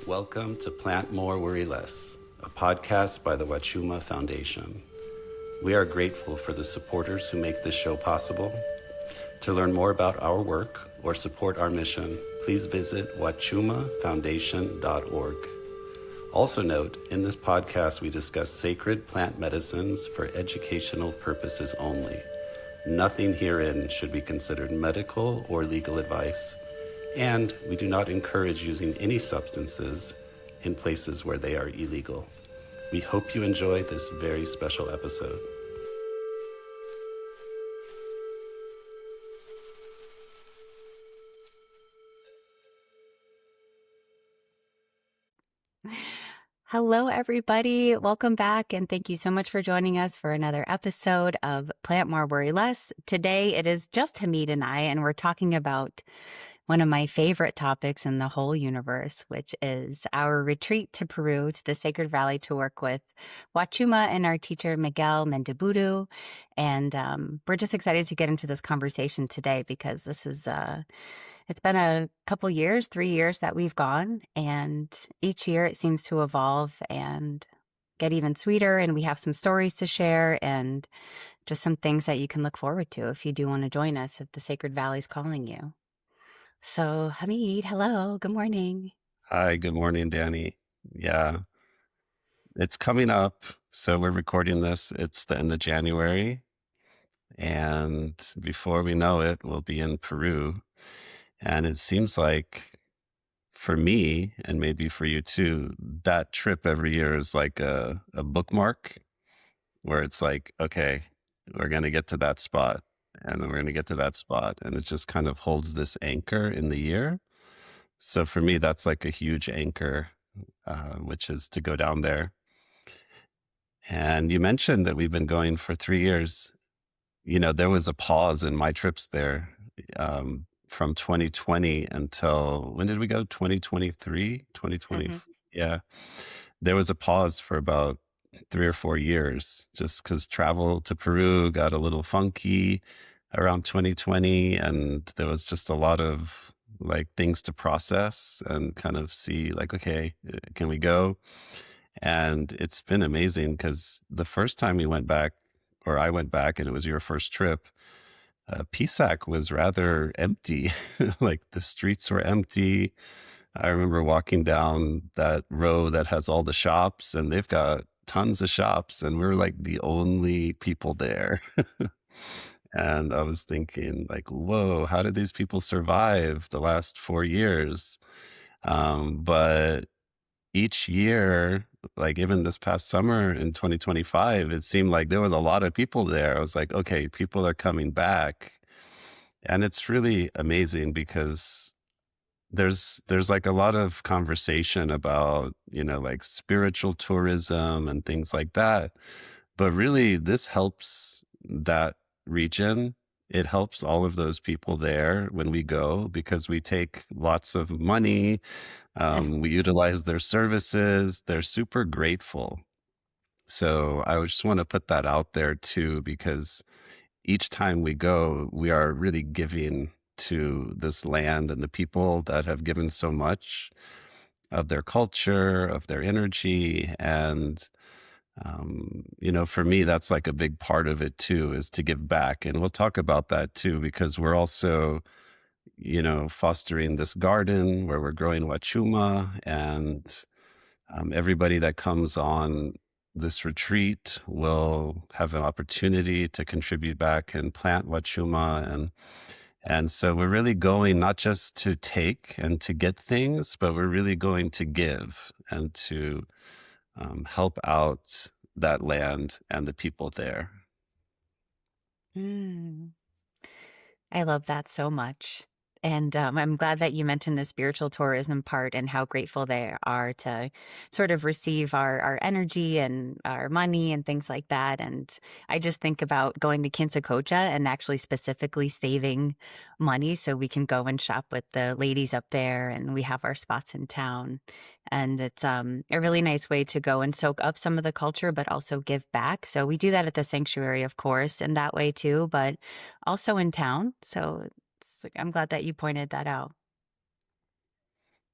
Welcome to Plant More, Worry Less, a podcast by the Huachuma Foundation. We are grateful for the supporters who make this show possible. To learn more about our work or support our mission, please visit huachumafoundation.org. Also note, in this podcast we discuss sacred plant medicines for educational purposes only. Nothing herein should be considered medical or legal advice, and we do not encourage using any substances in places where they are illegal. We hope you enjoy this very special episode. Hello, everybody. Welcome back, and thank you so much for joining us for another episode of Plant More, Worry Less. Today, it is just Hamid and I, and we're talking about one of my favorite topics in the whole universe, which is our retreat to Peru, to the Sacred Valley, to work with Huachuma and our teacher, Miguel Mendiburu. And we're just excited to get into this conversation today because this is it's been a couple years, 3 years that we've gone, and each year it seems to evolve and get even sweeter, and we have some stories to share and just some things that you can look forward to if you do want to join us, if the Sacred Valley's calling you. So, Hamid, hello, good morning. Hi, good morning, Dani. Yeah, it's coming up. So we're recording this. It's the end of January. And before we know it, we'll be in Peru. And it seems like for me, and maybe for you too, that trip every year is like a bookmark where it's like, okay, we're going to get to that spot. And then we're going to get to that spot. And it just kind of holds this anchor in the year. So for me, that's like a huge anchor, which is to go down there. And you mentioned that we've been going for 3 years. You know, there was a pause in my trips there from 2020 until, when did we go? 2023, 2020. Mm-hmm. Yeah. There was a pause for about 3 or 4 years just because travel to Peru got a little funky around 2020. And there was just a lot of like things to process and kind of see like, okay, can we go? And it's been amazing because the first time we went back, or I went back and it was your first trip, Pisac was rather empty. Like the streets were empty. I remember walking down that row that has all the shops, and they've got tons of shops, and we're like the only people there. And I was thinking like, whoa, how did these people survive the last 4 years? But each year, like even this past summer in 2025, it seemed like there was a lot of people there. I was like, okay, people are coming back. And it's really amazing because there's like a lot of conversation about, you know, like spiritual tourism and things like that. But really, this helps that region. It helps all of those people there when we go because we take lots of money. We utilize their services. They're super grateful. So I just want to put that out there too, because each time we go, we are really giving to this land and the people that have given so much of their culture, of their energy. And, you know, for me, that's like a big part of it too, is to give back. And we'll talk about that too, because we're also, you know, fostering this garden where we're growing Huachuma, and everybody that comes on this retreat will have an opportunity to contribute back and plant Huachuma. And so we're really going not just to take and to get things, but we're really going to give and to help out that land and the people there. I love that so much. And I'm glad that you mentioned the spiritual tourism part and how grateful they are to sort of receive our energy and our money and things like that. And I just think about going to Kinsa Cocha and actually specifically saving money so we can go and shop with the ladies up there, and we have our spots in town. And it's a really nice way to go and soak up some of the culture, but also give back. So we do that at the sanctuary, of course, in that way too, but also in town. So I'm glad that you pointed that out.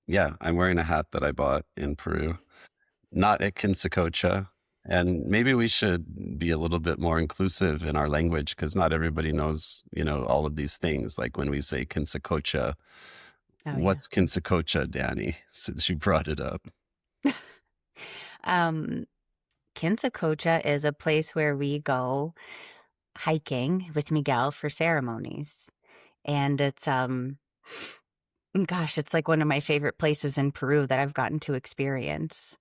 Yeah, I'm wearing a hat that I bought in Peru, not at Kinsa Cocha. And maybe we should be a little bit more inclusive in our language because not everybody knows, all of these things. Like when we say Kinsa Cocha, Oh, yeah. what's Kinsa Cocha, Danny, since you brought it up? Um, Kinsa Cocha is a place where we go hiking with Miguel for ceremonies. And gosh, it's like one of my favorite places in Peru that I've gotten to experience.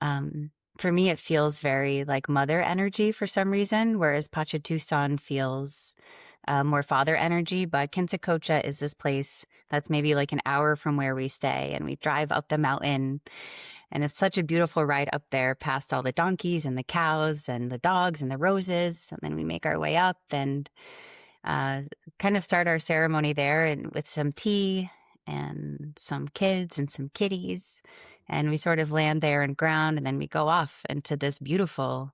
Um, for me, it feels very like mother energy for some reason, whereas Pachatusan feels more father energy. But Quinsacocha is this place that's maybe like an hour from where we stay, and we drive up the mountain. And it's such a beautiful ride up there past all the donkeys and the cows and the dogs and the roses. And then we make our way up and uh, kind of start our ceremony there and with some tea and some kids and some kitties. And we sort of land there and ground, and then we go off into this beautiful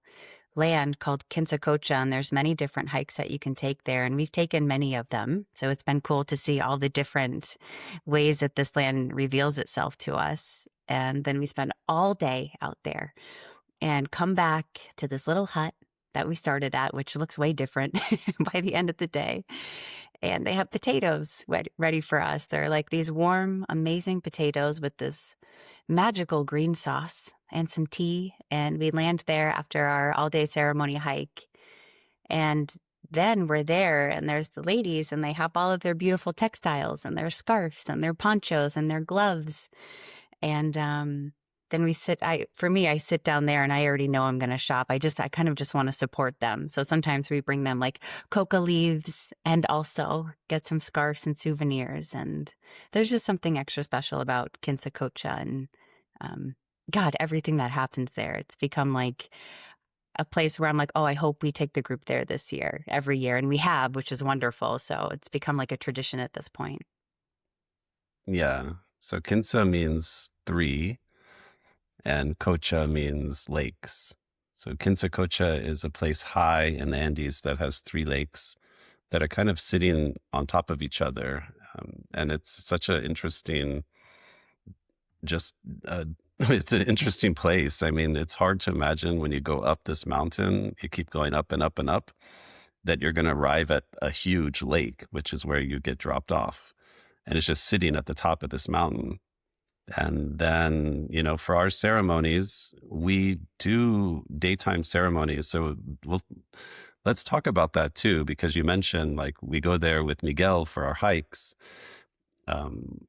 land called Kinsa Cocha. And there's many different hikes that you can take there. And we've taken many of them. So it's been cool to see all the different ways that this land reveals itself to us. And then we spend all day out there and come back to this little hut that we started at, which looks way different by the end of the day. And they have potatoes ready for us. They're like these warm, amazing potatoes with this magical green sauce and some tea. And we land there after our all day ceremony hike. And then we're there, and there's the ladies, and they have all of their beautiful textiles and their scarves and their ponchos and their gloves. And then for me, I sit down there and I already know I'm going to shop. I kind of just want to support them. So sometimes we bring them like coca leaves and also get some scarves and souvenirs. And there's just something extra special about Kinsa Cocha and, God, everything that happens there. It's become like a place where I'm like, oh, I hope we take the group there this year, every year. And we have, which is wonderful. So it's become like a tradition at this point. Yeah. So Kinsa means three, and Cocha means lakes. So Kinsa Cocha is a place high in the Andes that has three lakes that are kind of sitting on top of each other. And it's such an interesting, just it's an interesting place. I mean, it's hard to imagine when you go up this mountain, you keep going up and up and up, that you're going to arrive at a huge lake, which is where you get dropped off. And it's just sitting at the top of this mountain. And then, for our ceremonies, we do daytime ceremonies. So let's talk about that too, because you mentioned like we go there with Miguel for our hikes. Um,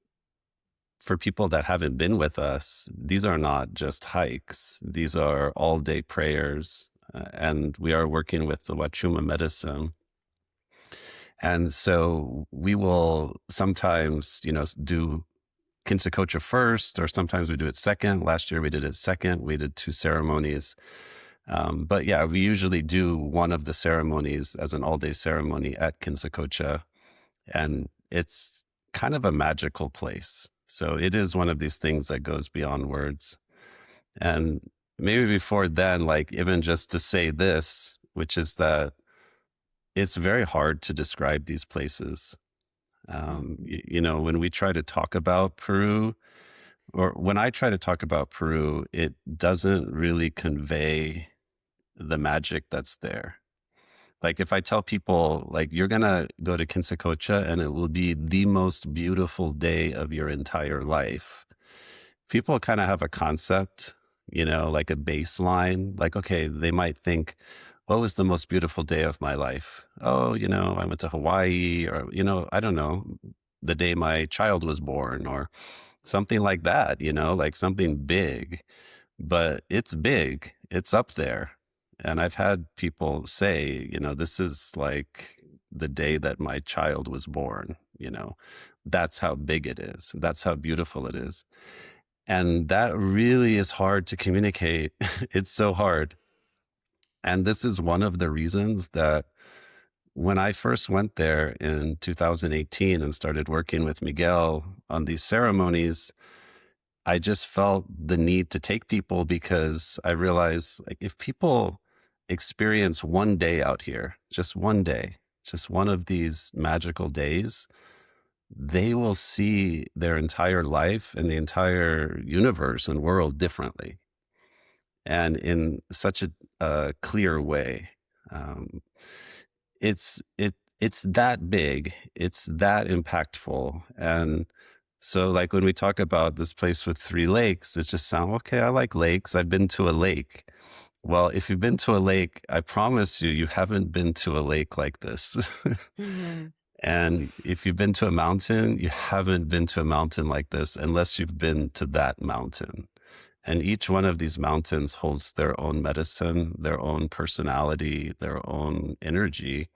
for people that haven't been with us, these are not just hikes. These are all day prayers. And we are working with the Huachuma medicine. And so we will sometimes, do Kinsa Cocha first, or sometimes we do it second. Last year we did it second. We did two ceremonies. But yeah, we usually do one of the ceremonies as an all-day ceremony at Kinsa Cocha. And it's kind of a magical place. So it is one of these things that goes beyond words. And maybe before then, like even just to say this, which is that it's very hard to describe these places. When we try to talk about Peru, or when I try to talk about Peru, it doesn't really convey the magic that's there. Like if I tell people, like, you're going to go to Kinsa Cocha and it will be the most beautiful day of your entire life, people kind of have a concept, like a baseline. Like, okay, they might think, what was the most beautiful day of my life? Oh, I went to Hawaii, or, I don't know, the day my child was born, or something like that, like something big. But it's big, it's up there. And I've had people say, this is like the day that my child was born, that's how big it is. That's how beautiful it is. And that really is hard to communicate. It's so hard. And this is one of the reasons that when I first went there in 2018 and started working with Miguel on these ceremonies, I just felt the need to take people, because I realized, like, if people experience one day out here, just one day, just one of these magical days, they will see their entire life and the entire universe and world differently, and in such a clear way. Um, it's that big, it's that impactful. And so, like, when we talk about this place with 3 lakes, it just sounds okay. I like lakes. I've been to a lake. Well, if you've been to a lake, I promise you, you haven't been to a lake like this. Mhm. And if you've been to a mountain, you haven't been to a mountain like this unless you've been to that mountain. And each one of these mountains holds their own medicine, their own personality, their own energy.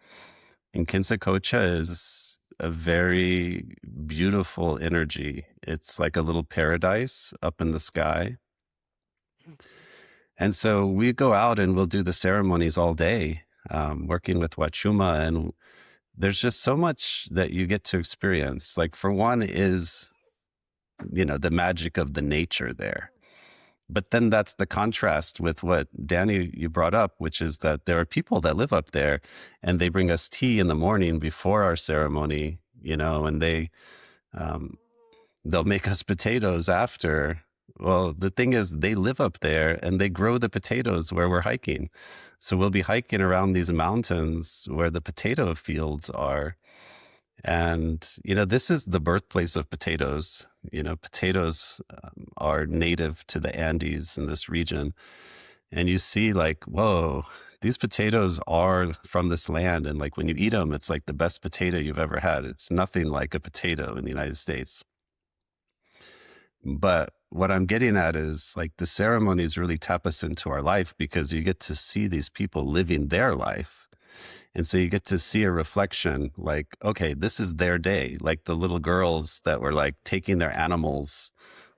And Kinsa Cocha is a very beautiful energy. It's like a little paradise up in the sky. And so we go out and we'll do the ceremonies all day, working with Huachuma. And there's just so much that you get to experience. Like, for one is, the magic of the nature there. But then that's the contrast with what Dani, you brought up, which is that there are people that live up there and they bring us tea in the morning before our ceremony, and um, they'll make us potatoes after. Well, the thing is, they live up there and they grow the potatoes where we're hiking. So we'll be hiking around these mountains where the potato fields are. And, this is the birthplace of potatoes. Potatoes are native to the Andes in this region. And you see, like, whoa, these potatoes are from this land. And, like, when you eat them, it's like the best potato you've ever had. It's nothing like a potato in the United States. But what I'm getting at is, like, the ceremonies really tap us into our life because you get to see these people living their life. And so you get to see a reflection, like, okay, this is their day. Like the little girls that were, like, taking their animals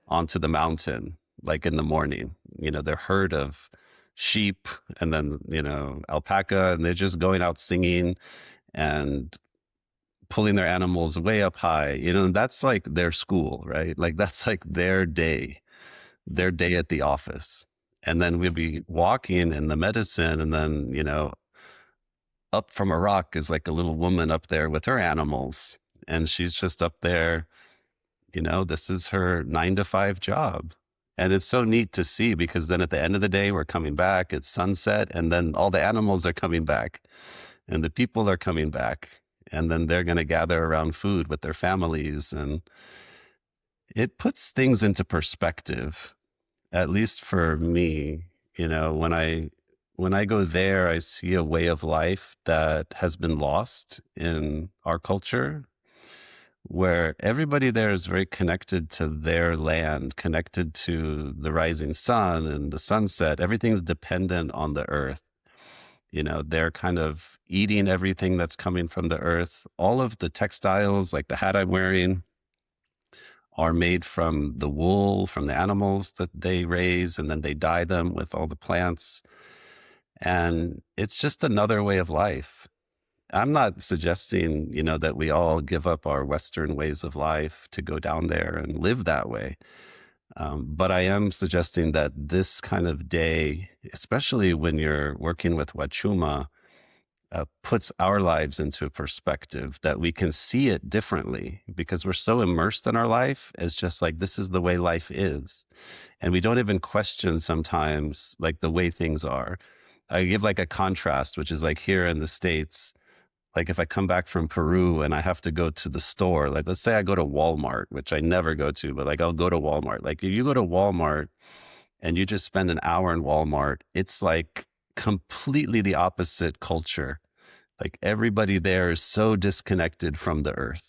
onto the mountain, like, in the morning, their herd of sheep and then, alpaca, and they're just going out singing and pulling their animals way up high, and that's like their school, right? Like, that's like their day at the office. And then we'll be walking in the medicine, and then, up from a rock is like a little woman up there with her animals. And she's just up there, this is her 9 to 5 job. And it's so neat to see because then at the end of the day, we're coming back, it's sunset, and then all the animals are coming back and the people are coming back. And then they're going to gather around food with their families. And it puts things into perspective, at least for me. When I go there, I see a way of life that has been lost in our culture, where everybody there is very connected to their land, connected to the rising sun and the sunset. Everything's dependent on the earth. They're kind of eating everything that's coming from the earth. All of the textiles, like the hat I'm wearing, are made from the wool from the animals that they raise, and then they dye them with all the plants. And it's just another way of life. I'm not suggesting, that we all give up our Western ways of life to go down there and live that way. But I am suggesting that this kind of day, especially when you're working with Huachuma, puts our lives into perspective, that we can see it differently because we're so immersed in our life as just like, this is the way life is. And we don't even question sometimes, like, the way things are. I give like a contrast, which is like here in the States, like if I come back from Peru and I have to go to the store, like let's say I go to Walmart, which I never go to, but like I'll go to Walmart. Like if you go to Walmart and you just spend an hour in Walmart, it's like completely the opposite culture. Like everybody there is so disconnected from the earth.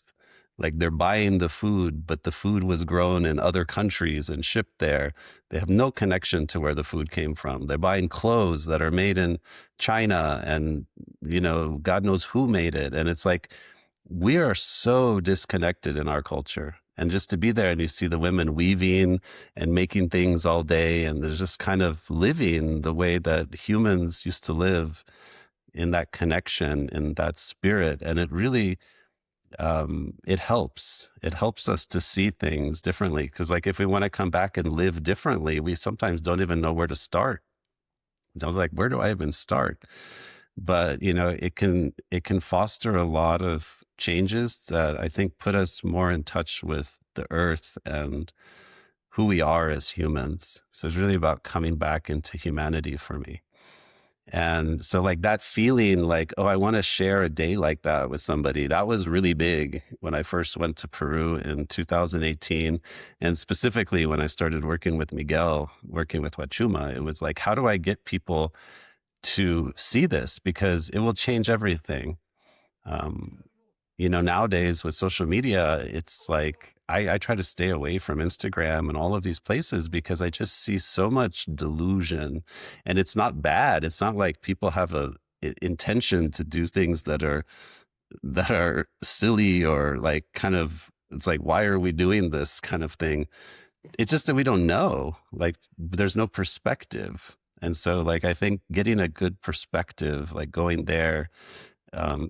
Like they're buying the food, but the food was grown in other countries and shipped there. They have no connection to where the food came from. They're buying clothes that are made in China and, God knows who made it. And it's like, we are so disconnected in our culture. And just to be there and you see the women weaving and making things all day, and they're just kind of living the way that humans used to live, in that connection, in that spirit. And it really, it helps us to see things differently, because like if we want to come back and live differently, we sometimes don't even know where to start. Like, where do I even start? But it can foster a lot of changes that I think put us more in touch with the earth and who we are as humans. So it's really about coming back into humanity for me. And so, like, that feeling like, oh, I want to share a day like that with somebody, that was really big when I first went to Peru in 2018. And specifically when I started working with Miguel, working with Huachuma, it was like, how do I get people to see this? Because it will change everything. Um, Nowadays with social media, it's like I try to stay away from Instagram and all of these places because I just see so much delusion, and it's not bad. It's not like people have a intention to do things that are silly or like kind of, it's like, why are we doing this kind of thing? It's just that we don't know, like there's no perspective. And so like I think getting a good perspective, like going there,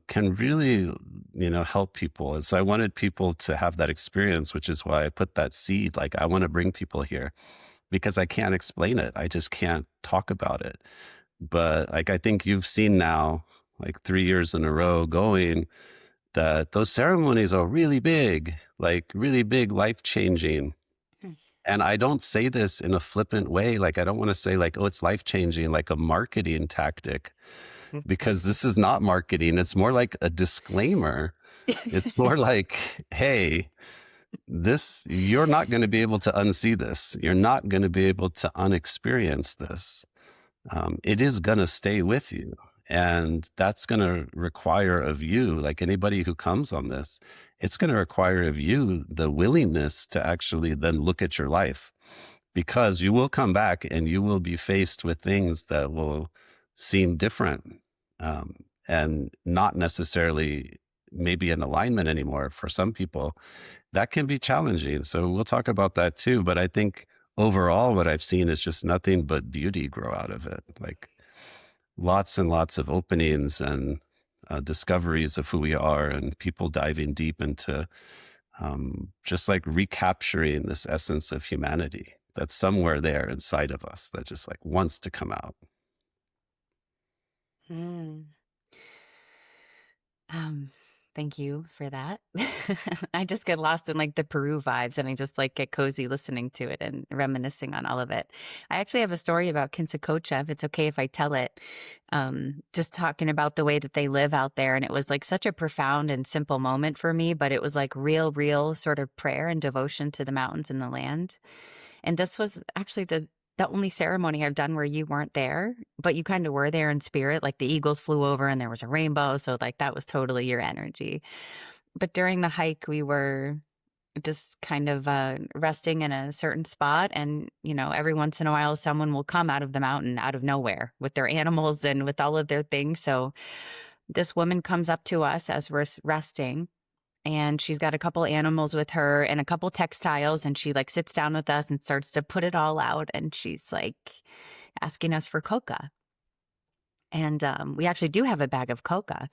can really, help people. And so I wanted people to have that experience, which is why I put that seed. Like, I want to bring people here because I can't explain it. I just can't talk about it. But like, I think you've seen now, like 3 years in a row going, that those ceremonies are really big, like really big, life changing. And I don't say this in a flippant way. Like, I don't want to say like, oh, it's life changing, like a marketing tactic, because this is not marketing. It's more like a disclaimer. It's more like, hey, you're not going to be able to unsee this. You're not going to be able to unexperience this. It is going to stay with you. And that's going to require of you, like anybody who comes on this, it's going to require of you the willingness to actually then look at your life, because you will come back and you will be faced with things that will seem different, and not necessarily maybe in alignment anymore. For some people, that can be challenging. So we'll talk about that too. But I think overall, what I've seen is just nothing but beauty grow out of it. Like lots and lots of openings and discoveries of who we are, and people diving deep into just like recapturing this essence of humanity that's somewhere there inside of us that just like wants to come out. Mm. Thank you for that. I just get lost in like the Peru vibes and I just like get cozy listening to it and reminiscing on all of it. I actually have a story about Kinsa Cocha, if it's okay if I tell it. Just talking about the way that they live out there. And it was like such a profound and simple moment for me, but it was like real sort of prayer and devotion to the mountains and the land. And this was actually the only ceremony I've done where you weren't there, but you kind of were there in spirit. Like the eagles flew over and there was a rainbow. So like that was totally your energy. But during the hike, we were just kind of resting in a certain spot. And, every once in a while, someone will come out of the mountain out of nowhere with their animals and with all of their things. So this woman comes up to us as we're resting, and she's got a couple animals with her and a couple textiles, and she like sits down with us and starts to put it all out, and she's like asking us for coca. And we actually do have a bag of coca.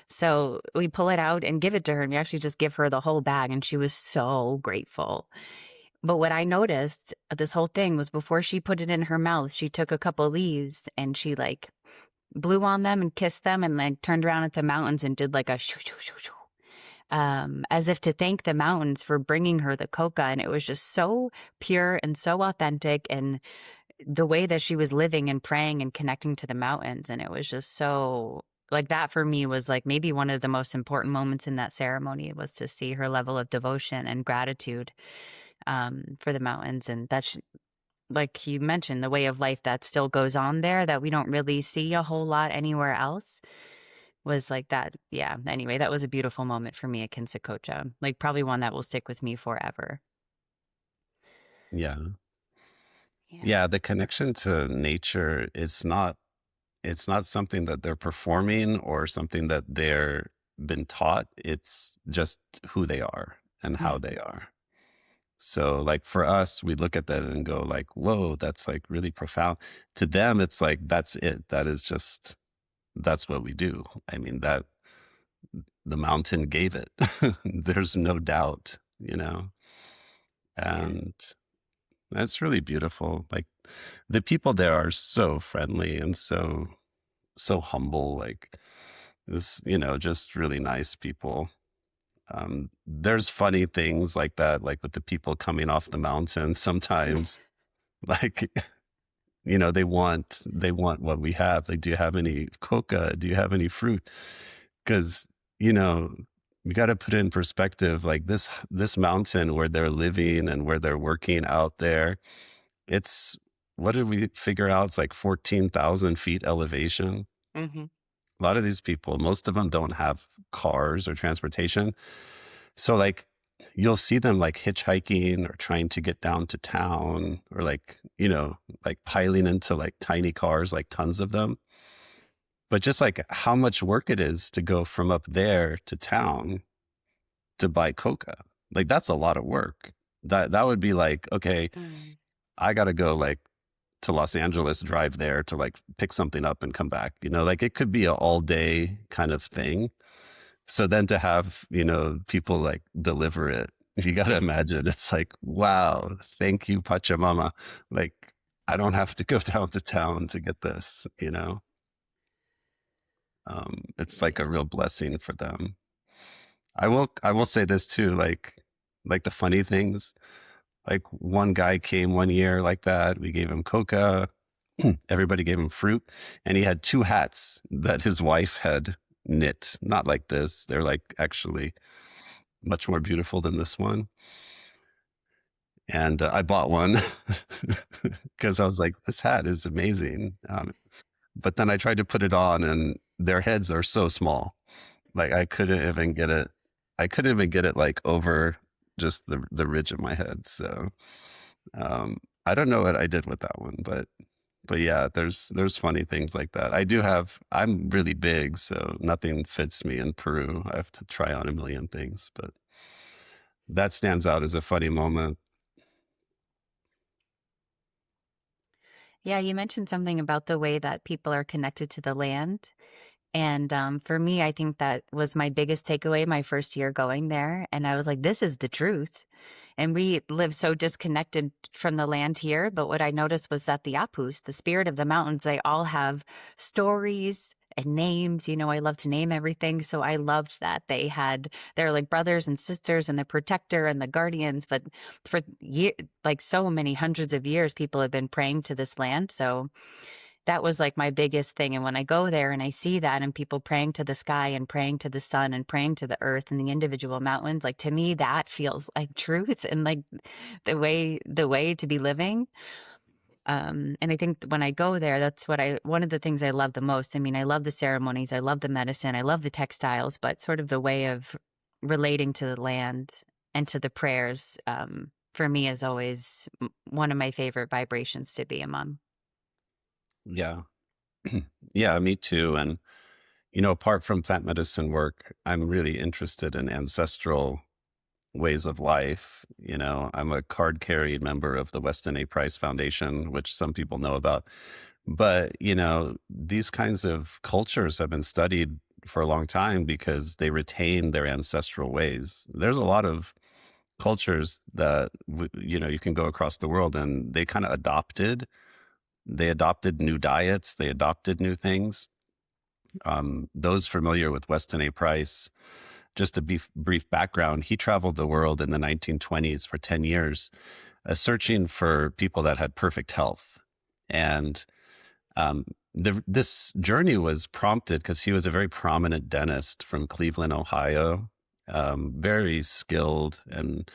So we pull it out and give it to her, and we actually just give her the whole bag, and she was so grateful. But what I noticed this whole thing was before she put it in her mouth, she took a couple leaves and she like blew on them and kissed them and like turned around at the mountains and did like a shoo, shoo, shoo, shoo, as if to thank the mountains for bringing her the coca. And it was just so pure and so authentic, and the way that she was living and praying and connecting to the mountains. And it was just so like that for me was like maybe one of the most important moments in that ceremony, was to see her level of devotion and gratitude for the mountains. And that's like you mentioned, the way of life that still goes on there that we don't really see a whole lot anywhere else, was like that. Yeah. Anyway, that was a beautiful moment for me at Kinsa Cocha. Like probably one that will stick with me forever. Yeah. Yeah. Yeah. The connection to nature is not, it's not something that they're performing or something that they're been taught. It's just who they are and how they are. So like for us, we look at that and go like, whoa, that's like really profound. To them, it's like, that's it. That is just, that's what we do. I mean, that the mountain gave it. There's no doubt, Yeah. and that's really beautiful. Like the people there are so friendly and so humble, like this, just really nice people. There's funny things like that, like with the people coming off the mountain sometimes, like, they want what we have. Like, do you have any coca? Do you have any fruit? Because, you know, you got to put it in perspective, like this mountain where they're living and where they're working out there, it's, what did we figure out? It's like 14,000 feet elevation. Hmm. A lot of these people, most of them don't have cars or transportation. So like you'll see them like hitchhiking or trying to get down to town, or like, like piling into like tiny cars, like tons of them. But just like how much work it is to go from up there to town to buy coca. Like that's a lot of work. That would be like, okay, Mm. I got to go like to Los Angeles, drive there to like pick something up and come back. Like it could be an all day kind of thing. So then to have, people like deliver it, you got to imagine it's like, wow, thank you, Pachamama. Like, I don't have to go down to town to get this. It's like a real blessing for them. I will say this too, like the funny things. Like one guy came one year like that. We gave him coca. Everybody gave him fruit, and he had two hats that his wife had knit. Not like this. They're like actually much more beautiful than this one. And I bought one because I was like, this hat is amazing. But then I tried to put it on, and their heads are so small. Like I couldn't even get it. I couldn't even get it like over just the ridge of my head. So I don't know what I did with that one, but yeah, there's funny things like that. I'm really big, so nothing fits me in Peru. I have to try on a million things, but that stands out as a funny moment. Yeah, you mentioned something about the way that people are connected to the land. And for me, I think that was my biggest takeaway my first year going there. And I was like, this is the truth. And we live so disconnected from the land here. But what I noticed was that the Apus, the spirit of the mountains, they all have stories and names. I love to name everything. So I loved that they're like brothers and sisters and the protector and the guardians. But for like so many hundreds of years, people have been praying to this land. So that was like my biggest thing. And when I go there and I see that and people praying to the sky and praying to the sun and praying to the earth and the individual mountains, like to me, that feels like truth and like the way to be living. And I think when I go there, that's one of the things I love the most. I mean, I love the ceremonies, I love the medicine, I love the textiles, but sort of the way of relating to the land and to the prayers, for me is always one of my favorite vibrations to be among. Yeah. Yeah, me too. And apart from plant medicine work, I'm really interested in ancestral ways of life. I'm a card carrying member of the Weston A. Price Foundation, which some people know about. But, these kinds of cultures have been studied for a long time because they retain their ancestral ways. There's a lot of cultures that, you can go across the world and they adopted new diets, they adopted new things. Those familiar with Weston A. Price, just a brief background, he traveled the world in the 1920s for 10 years, searching for people that had perfect health. And um, this journey was prompted because he was a very prominent dentist from Cleveland, Ohio, very skilled, and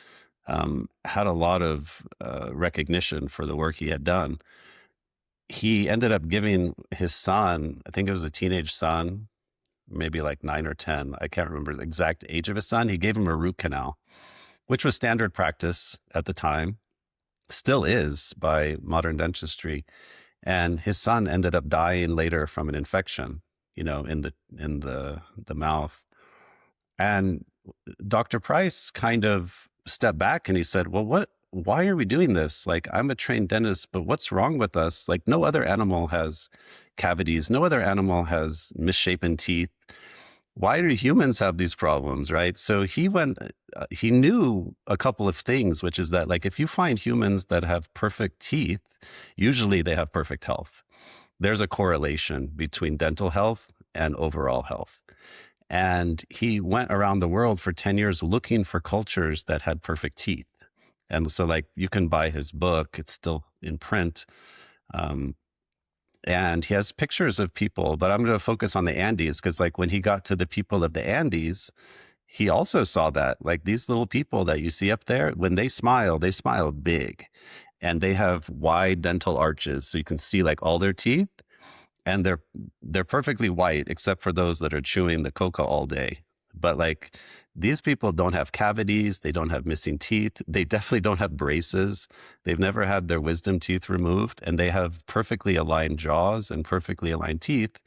had a lot of recognition for the work he had done. He ended up giving his son, I think it was a teenage son, maybe like 9 or 10. I can't remember the exact age of his son. He gave him a root canal, which was standard practice at the time, still is by modern dentistry. And his son ended up dying later from an infection, in the mouth. And Dr. Price kind of stepped back and he said, well, why are we doing this? Like, I'm a trained dentist, but what's wrong with us? Like, no other animal has cavities. No other animal has misshapen teeth. Why do humans have these problems? Right. So he knew a couple of things, which is that, like, if you find humans that have perfect teeth, usually they have perfect health. There's a correlation between dental health and overall health. And he went around the world for 10 years looking for cultures that had perfect teeth. And so, like, you can buy his book, it's still in print. Um, and he has pictures of people, but I'm going to focus on the Andes because, like, when he got to the people of the Andes, he also saw that, like, these little people that you see up there, when they smile big, and they have wide dental arches. So you can see like all their teeth, and they're perfectly white except for those that are chewing the coca all day. But like, these people don't have cavities, they don't have missing teeth, they definitely don't have braces, they've never had their wisdom teeth removed, and they have perfectly aligned jaws and perfectly aligned teeth,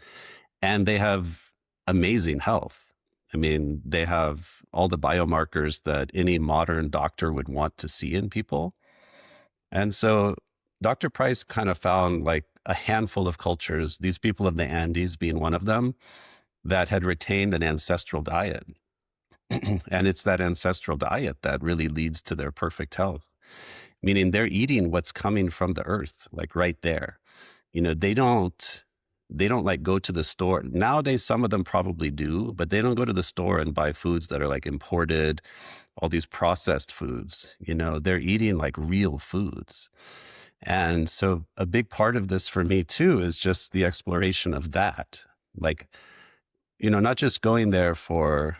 and they have amazing health. I mean, they have all the biomarkers that any modern doctor would want to see in people. And so Dr. Price kind of found like a handful of cultures, these people of the Andes being one of them, that had retained an ancestral diet. And it's that ancestral diet that really leads to their perfect health, meaning they're eating what's coming from the earth, like right there. You know, they don't like go to the store. Nowadays, some of them probably do, but they don't go to the store and buy foods that are like imported, all these processed foods. You know, they're eating like real foods. And so a big part of this for me too is just the exploration of that. Like, you know, not just going there for,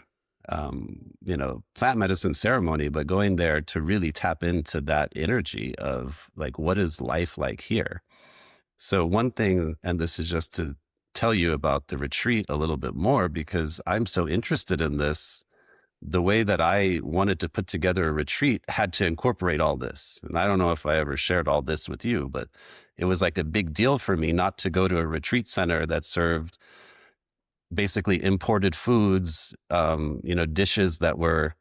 you know, plant medicine ceremony, but going there to really tap into that energy of like, what is life like here? So one thing, and this is just to tell you about the retreat a little bit more, because I'm so interested in this. The way that I wanted to put together a retreat had to incorporate all this. And I don't know if I ever shared all this with you, but it was like a big deal for me not to go to a retreat center that served basically imported foods, you know, dishes that were,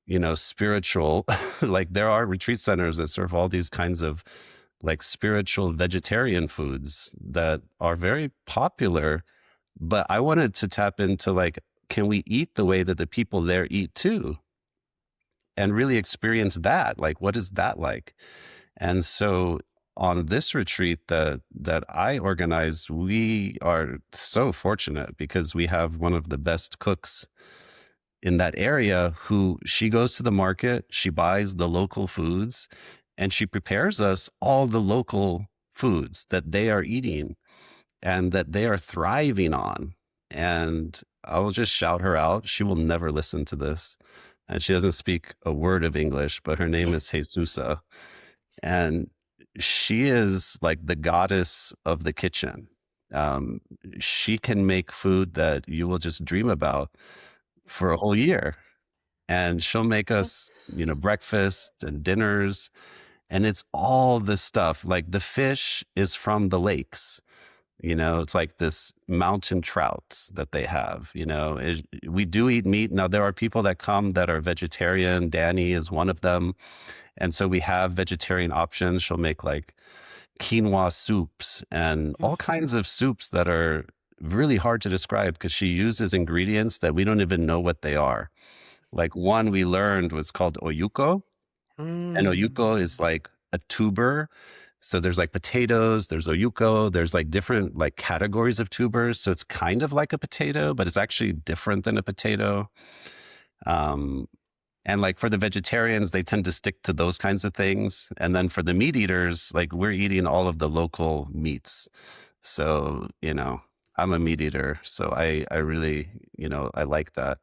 you know, spiritual. Like, there are retreat centers that serve all these kinds of like spiritual vegetarian foods that are very popular. But I wanted to tap into like, can we eat the way that the people there eat too? And really experience that. Like, what is that like? And so on this retreat that I organized, we are so fortunate because we have one of the best cooks in that area who, she goes to the market, she buys the local foods, and she prepares us all the local foods that they are eating and that they are thriving on. And I will just shout her out. She will never listen to this. And she doesn't speak a word of English, but her name is Jesusa. And she is like the goddess of the kitchen. Um, she can make food that you will just dream about for a whole year. And she'll make us, you know, breakfast and dinners. And it's all this stuff. Like, the fish is from the lakes. You know, it's like this mountain trouts that they have. You know, we do eat meat. Now, there are people that come that are vegetarian. Dani is one of them. And so we have vegetarian options. She'll make like quinoa soups and all kinds of soups that are really hard to describe because she uses ingredients that we don't even know what they are. Like, one we learned was called oyuko. And oyuko is like a tuber. So there's like potatoes, there's oyuko, there's like different like categories of tubers. So it's kind of like a potato, but it's actually different than a potato. And like for the vegetarians, they tend to stick to those kinds of things. And then for the meat eaters, like, we're eating all of the local meats. So, you know, I'm a meat eater. So I really, you know, I like that.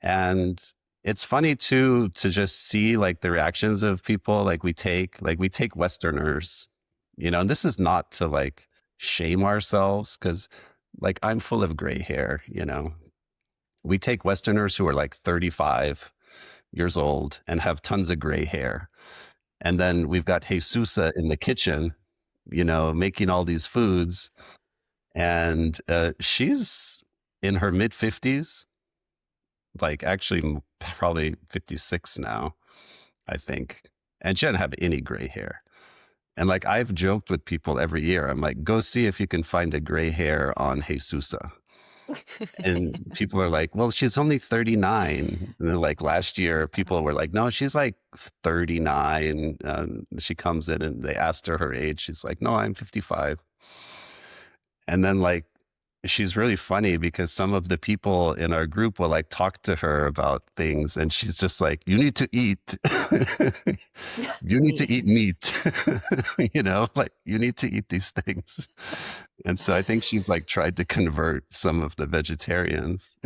And it's funny too, to just see like the reactions of people. Like, we take Westerners, you know, and this is not to like shame ourselves, because like, I'm full of gray hair, you know. We take Westerners who are like 35 years old and have tons of gray hair. And then we've got Jesusa in the kitchen, you know, making all these foods. And she's in her mid 50s, like actually probably 56 now, I think. And she doesn't have any gray hair. And like, I've joked with people every year, I'm like, go see if you can find a gray hair on Jesusa. And people are like, well, she's only 39. And then like last year, people were like, no, she's like 39. She comes in and they asked her age. She's like, no, I'm 55. And then like she's really funny because some of the people in our group will like talk to her about things and she's just like, you need to eat. You need to Me. eat meat. Like you need to eat these things. And so I think she's like tried to convert some of the vegetarians.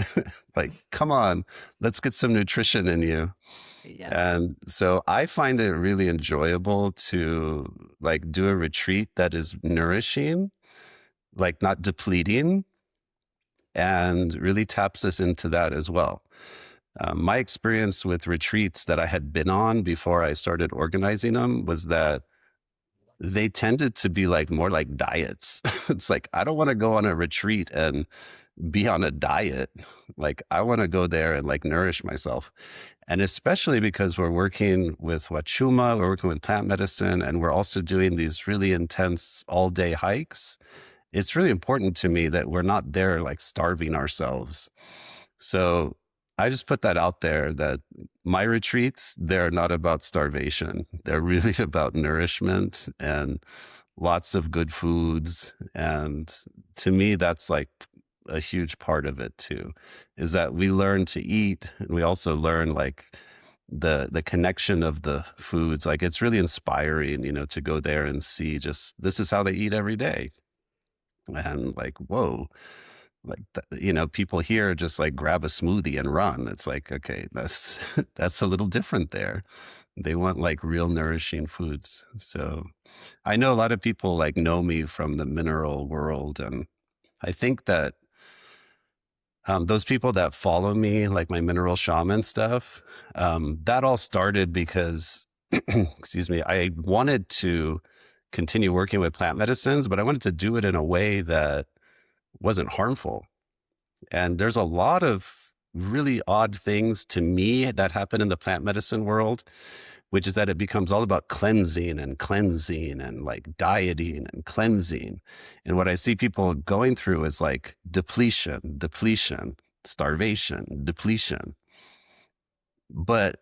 Like, come on, let's get some nutrition in you. Yeah. And so I find it really enjoyable to like do a retreat that is nourishing, like not depleting, and really taps us into that as well. My experience with retreats that I had been on before I started organizing them was that they tended to be like more like diets. It's like, I don't want to go on a retreat and be on a diet. Like, I want to go there and like nourish myself. And especially because we're working with Huachuma, we're working with plant medicine, and we're also doing these really intense all day hikes. It's really important to me that we're not there like starving ourselves. So I just put that out there that my retreats, they're not about starvation. They're really about nourishment and lots of good foods. And to me, that's like a huge part of it too, is that we learn to eat and we also learn like the connection of the foods. Like it's really inspiring, to go there and see just this is how they eat every day. And like, whoa, like people here just like grab a smoothie and run. It's like, okay, that's that's a little different there. They want like real nourishing foods. So I know a lot of people like know me from the mineral world, and I think that those people that follow me, like my mineral shaman stuff, that all started because excuse me, I wanted to continue working with plant medicines, but I wanted to do it in a way that wasn't harmful. And there's a lot of really odd things to me that happen in the plant medicine world, which is that it becomes all about cleansing and like dieting and cleansing. And what I see people going through is like depletion, starvation, depletion. But,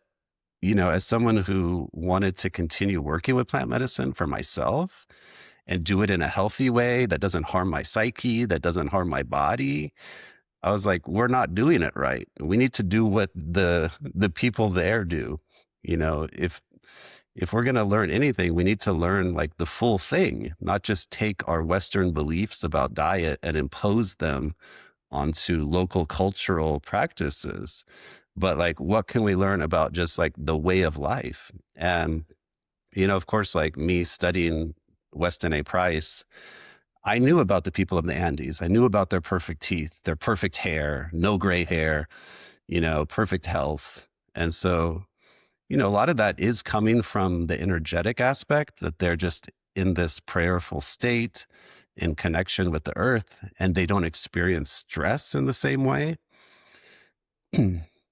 as someone who wanted to continue working with plant medicine for myself and do it in a healthy way that doesn't harm my psyche, that doesn't harm my body, I was like, we're not doing it right. We need to do what the people there do. If we're going to learn anything, we need to learn like the full thing, not just take our Western beliefs about diet and impose them onto local cultural practices. But like, what can we learn about just like the way of life? And, of course, like me studying Weston A. Price, I knew about the people of the Andes. I knew about their perfect teeth, their perfect hair, no gray hair, perfect health. And so, a lot of that is coming from the energetic aspect that they're just in this prayerful state in connection with the earth and they don't experience stress in the same way.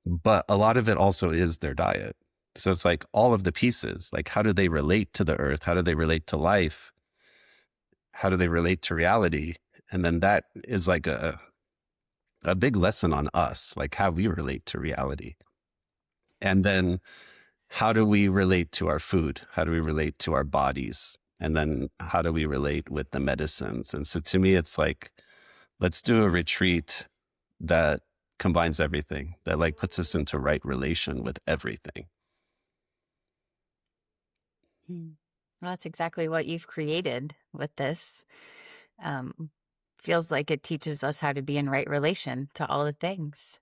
But a lot of it also is their diet. So it's like all of the pieces, like how do they relate to the earth? How do they relate to life? How do they relate to reality? And then that is like a big lesson on us, like how we relate to reality. And then how do we relate to our food? How do we relate to our bodies? And then how do we relate with the medicines? And so to me, it's like, let's do a retreat that combines everything, that like puts us into right relation with everything. Hmm. Well, that's exactly what you've created with this. Um, Feels like it teaches us how to be in right relation to all the things.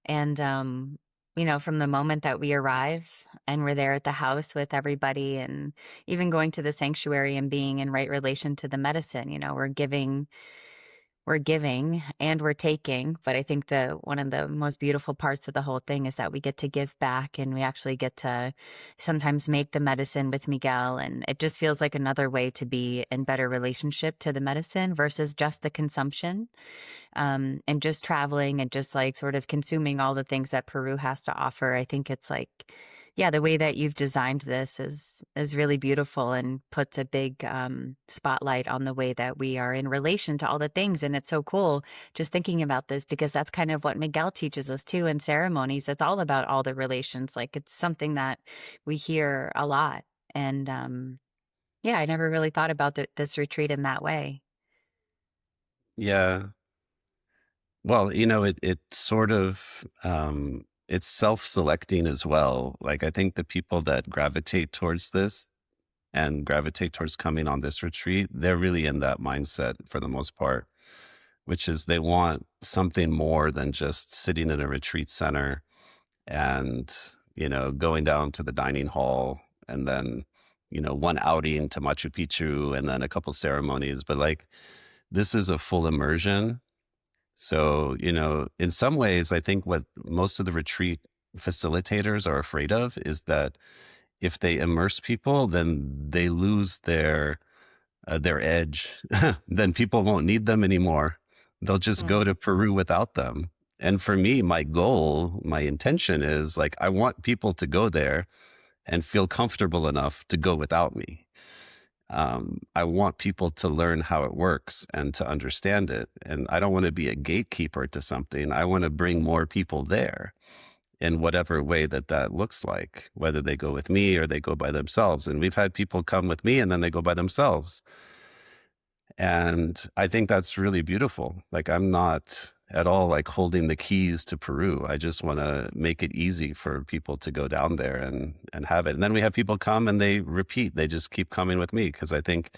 And, from the moment that we arrive and we're there at the house with everybody, and even going to the sanctuary and being in right relation to the medicine, we're giving and we're taking. But I think the one of the most beautiful parts of the whole thing is that we get to give back, and we actually get to sometimes make the medicine with Miguel. And it just feels like another way to be in better relationship to the medicine versus just the consumption, and just traveling and just like sort of consuming all the things that Peru has to offer. I think it's like, yeah, the way that you've designed this is really beautiful and puts a big spotlight on the way that we are in relation to all the things. And it's so cool just thinking about this, because that's kind of what Miguel teaches us too in ceremonies. It's all about all the relations. Like it's something that we hear a lot. And yeah, I never really thought about this retreat in that way. Yeah. Well, it sort of, it's self-selecting as well. Like, I think the people that gravitate towards this and gravitate towards coming on this retreat, they're really in that mindset for the most part, which is they want something more than just sitting in a retreat center and, going down to the dining hall and then, one outing to Machu Picchu and then a couple ceremonies. But like, this is a full immersion. So, in some ways, I think what most of the retreat facilitators are afraid of is that if they immerse people, then they lose their edge. Then people won't need them anymore. They'll just go Mm. to Peru without them. And for me, my goal, my intention is like, I want people to go there and feel comfortable enough to go without me. I want people to learn how it works and to understand it. And I don't want to be a gatekeeper to something. I want to bring more people there in whatever way that that looks like, whether they go with me or they go by themselves. And we've had people come with me and then they go by themselves. And I think that's really beautiful. Like, I'm not at all like holding the keys to Peru. I just want to make it easy for people to go down there and have it. And then we have people come and they repeat. They just keep coming with me because I think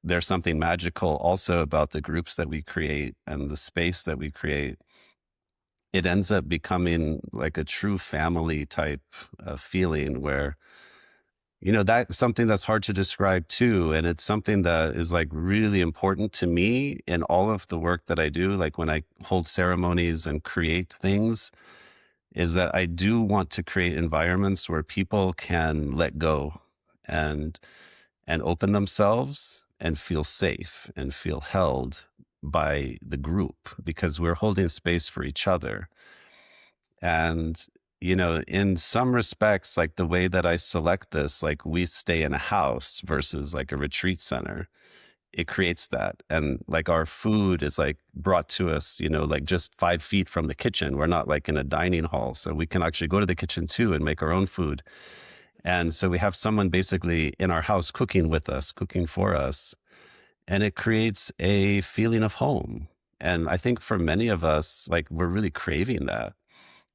there's something magical also about the groups that we create and the space that we create. It ends up becoming like a true family type of feeling where that's something that's hard to describe too. And it's something that is like really important to me in all of the work that I do. Like when I hold ceremonies and create things, is that I do want to create environments where people can let go and open themselves and feel safe and feel held by the group because we're holding space for each other. And, in some respects, like the way that I select this, like we stay in a house versus like a retreat center, it creates that. And like our food is like brought to us, like just 5 feet from the kitchen. We're not like in a dining hall. So we can actually go to the kitchen too and make our own food. And so we have someone basically in our house cooking with us, cooking for us. And it creates a feeling of home. And I think for many of us, like we're really craving that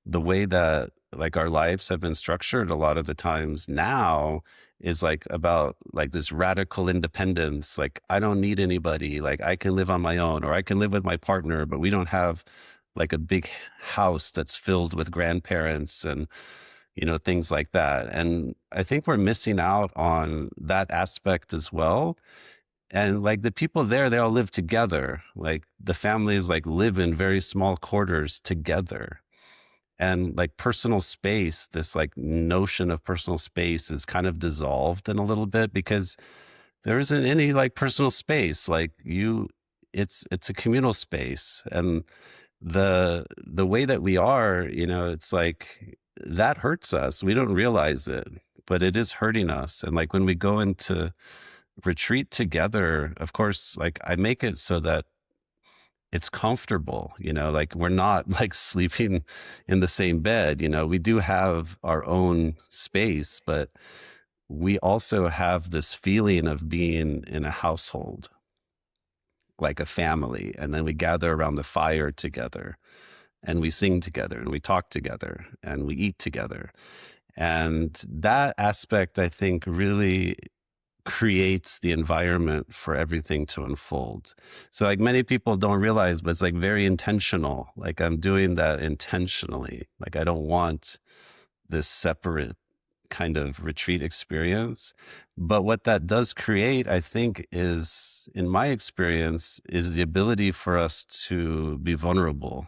the way that like our lives have been structured a lot of the times now is like about like this radical independence. Like I don't need anybody. Like I can live on my own or I can live with my partner, but we don't have like a big house that's filled with grandparents and things like that. And I think we're missing out on that aspect as well. And like the people there, they all live together. Like the families like live in very small quarters together. And like personal space, this like notion of personal space is kind of dissolved in a little bit because there isn't any like personal space. Like it's a communal space. And the way that we are, it's like that hurts us. We don't realize it, but it is hurting us. And like when we go into retreat together, of course, like I make it so that it's comfortable, like we're not like sleeping in the same bed, we do have our own space, but we also have this feeling of being in a household, like a family. And then we gather around the fire together and we sing together and we talk together and we eat together. And that aspect, I think, really creates the environment for everything to unfold. So like many people don't realize, but it's like very intentional. Like I'm doing that intentionally. Like I don't want this separate kind of retreat experience. But what that does create, I think, is, in my experience, is the ability for us to be vulnerable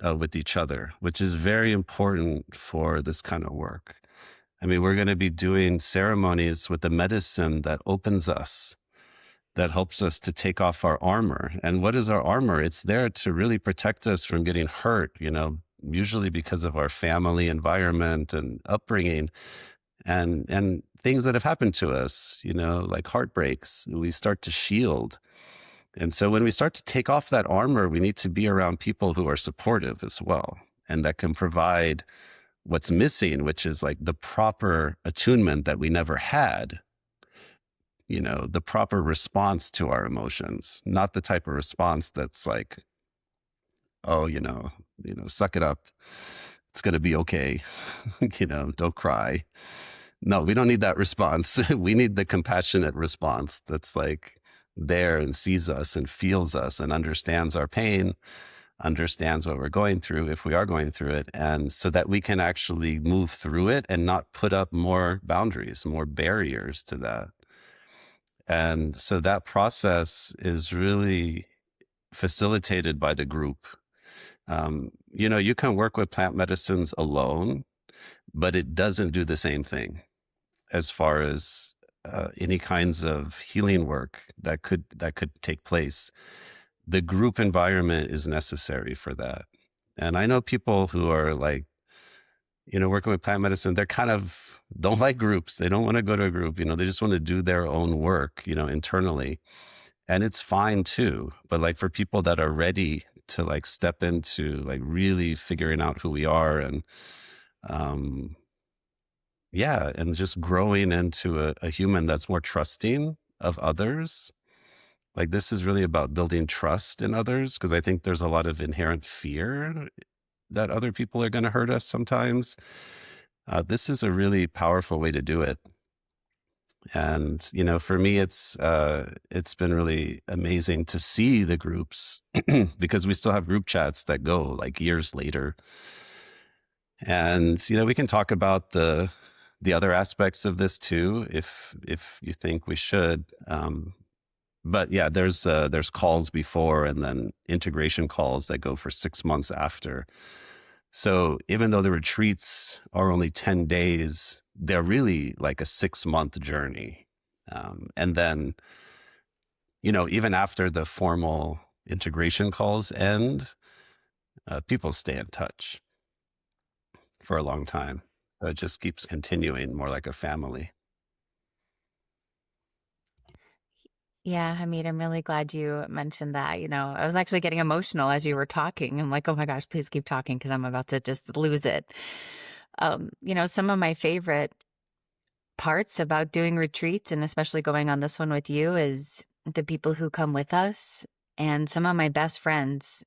with each other, which is very important for this kind of work. I mean, we're going to be doing ceremonies with the medicine that opens us, that helps us to take off our armor. And what is our armor? It's there to really protect us from getting hurt, usually because of our family environment and upbringing and things that have happened to us, like heartbreaks. We start to shield. And so when we start to take off that armor, we need to be around people who are supportive as well and that can provide what's missing, which is like the proper attunement that we never had, the proper response to our emotions, not the type of response that's like oh, suck it up. It's going to be okay. Don't cry. No, we don't need that response. We need the compassionate response that's like there and sees us and feels us and understands our pain, understands what we're going through if we are going through it. And so that we can actually move through it and not put up more boundaries, more barriers to that. And so that process is really facilitated by the group. You can work with plant medicines alone, but it doesn't do the same thing as far as any kinds of healing work that could take place. The group environment is necessary for that. And I know people who are like, working with plant medicine, they're kind of don't like groups. They don't want to go to a group. They just want to do their own work, internally. And it's fine too. But like for people that are ready to like step into like really figuring out who we are and and just growing into a human that's more trusting of others. Like this is really about building trust in others, because I think there's a lot of inherent fear that other people are going to hurt us sometimes. This is a really powerful way to do it. And, for me, it's been really amazing to see the groups because we still have group chats that go like years later. And, we can talk about the other aspects of this too, if you think we should. But yeah, there's calls before and then integration calls that go for 6 months after. So even though the retreats are only 10 days, they're really like a 6-month journey. And then, even after the formal integration calls end, people stay in touch for a long time. So it just keeps continuing, more like a family. Yeah, Hamid, I'm really glad you mentioned that. I was actually getting emotional as you were talking. I'm like, oh my gosh, please keep talking because I'm about to just lose it. Some of my favorite parts about doing retreats, and especially going on this one with you, is the people who come with us. And some of my best friends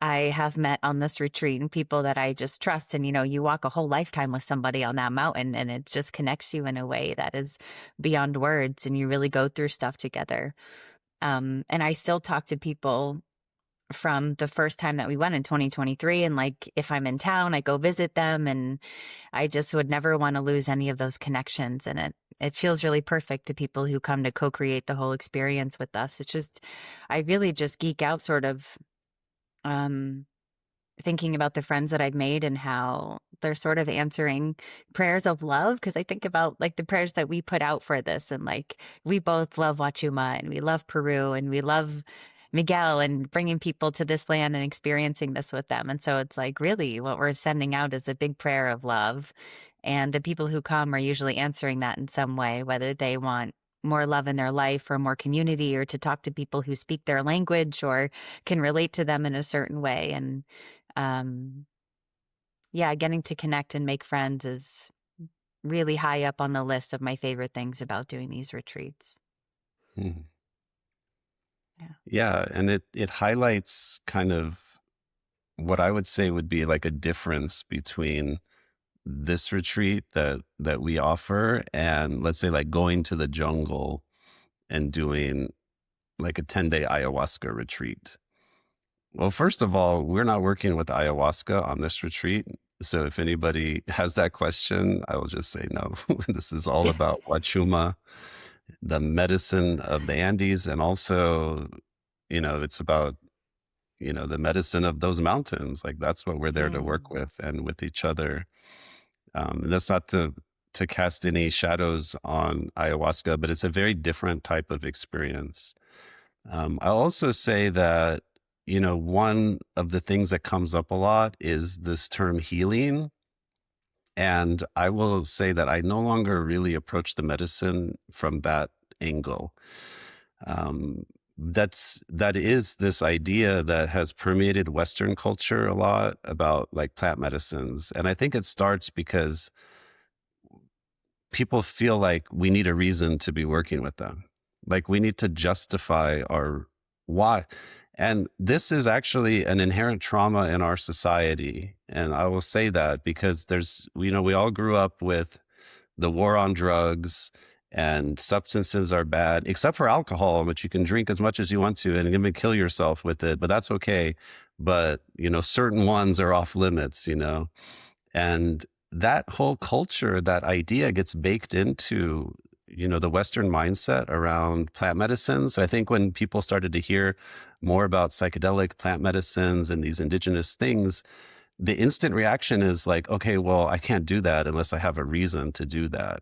I have met on this retreat, and people that I just trust. And, you walk a whole lifetime with somebody on that mountain, and it just connects you in a way that is beyond words, and you really go through stuff together. And I still talk to people from the first time that we went in 2023. And like, if I'm in town, I go visit them, and I just would never want to lose any of those connections. And it feels really perfect to people who come to co-create the whole experience with us. It's just, I really just geek out sort of, thinking about the friends that I've made and how they're sort of answering prayers of love. Cause I think about like the prayers that we put out for this, and like, we both love Huachuma, and we love Peru, and we love Miguel, and bringing people to this land and experiencing this with them. And so it's like, really what we're sending out is a big prayer of love. And the people who come are usually answering that in some way, whether they want more love in their life or more community, or to talk to people who speak their language or can relate to them in a certain way. And getting to connect and make friends is really high up on the list of my favorite things about doing these retreats. Mhm. Yeah, and it highlights kind of what I would say would be like a difference between this retreat that we offer and, let's say, like going to the jungle and doing like a 10-day ayahuasca retreat. Well, first of all, we're not working with ayahuasca on this retreat. So if anybody has that question, I will just say no. This is all about Huachuma, the medicine of the Andes, and also, it's about, the medicine of those mountains. Like that's what we're there to work with, and with each other. And that's not to cast any shadows on ayahuasca, but it's a very different type of experience. I'll also say that, one of the things that comes up a lot is this term healing. And I will say that I no longer really approach the medicine from that angle. That is this idea that has permeated Western culture a lot about like plant medicines. And I think it starts because people feel like we need a reason to be working with them. Like we need to justify our why. And this is actually an inherent trauma in our society. And I will say that because we all grew up with the war on drugs, and substances are bad, except for alcohol, which you can drink as much as you want to and even kill yourself with it, but that's okay. But, certain ones are off limits, and that whole culture, that idea gets baked into, the Western mindset around plant medicines. I think when people started to hear more about psychedelic plant medicines and these indigenous things, the instant reaction is like, okay, well, I can't do that unless I have a reason to do that.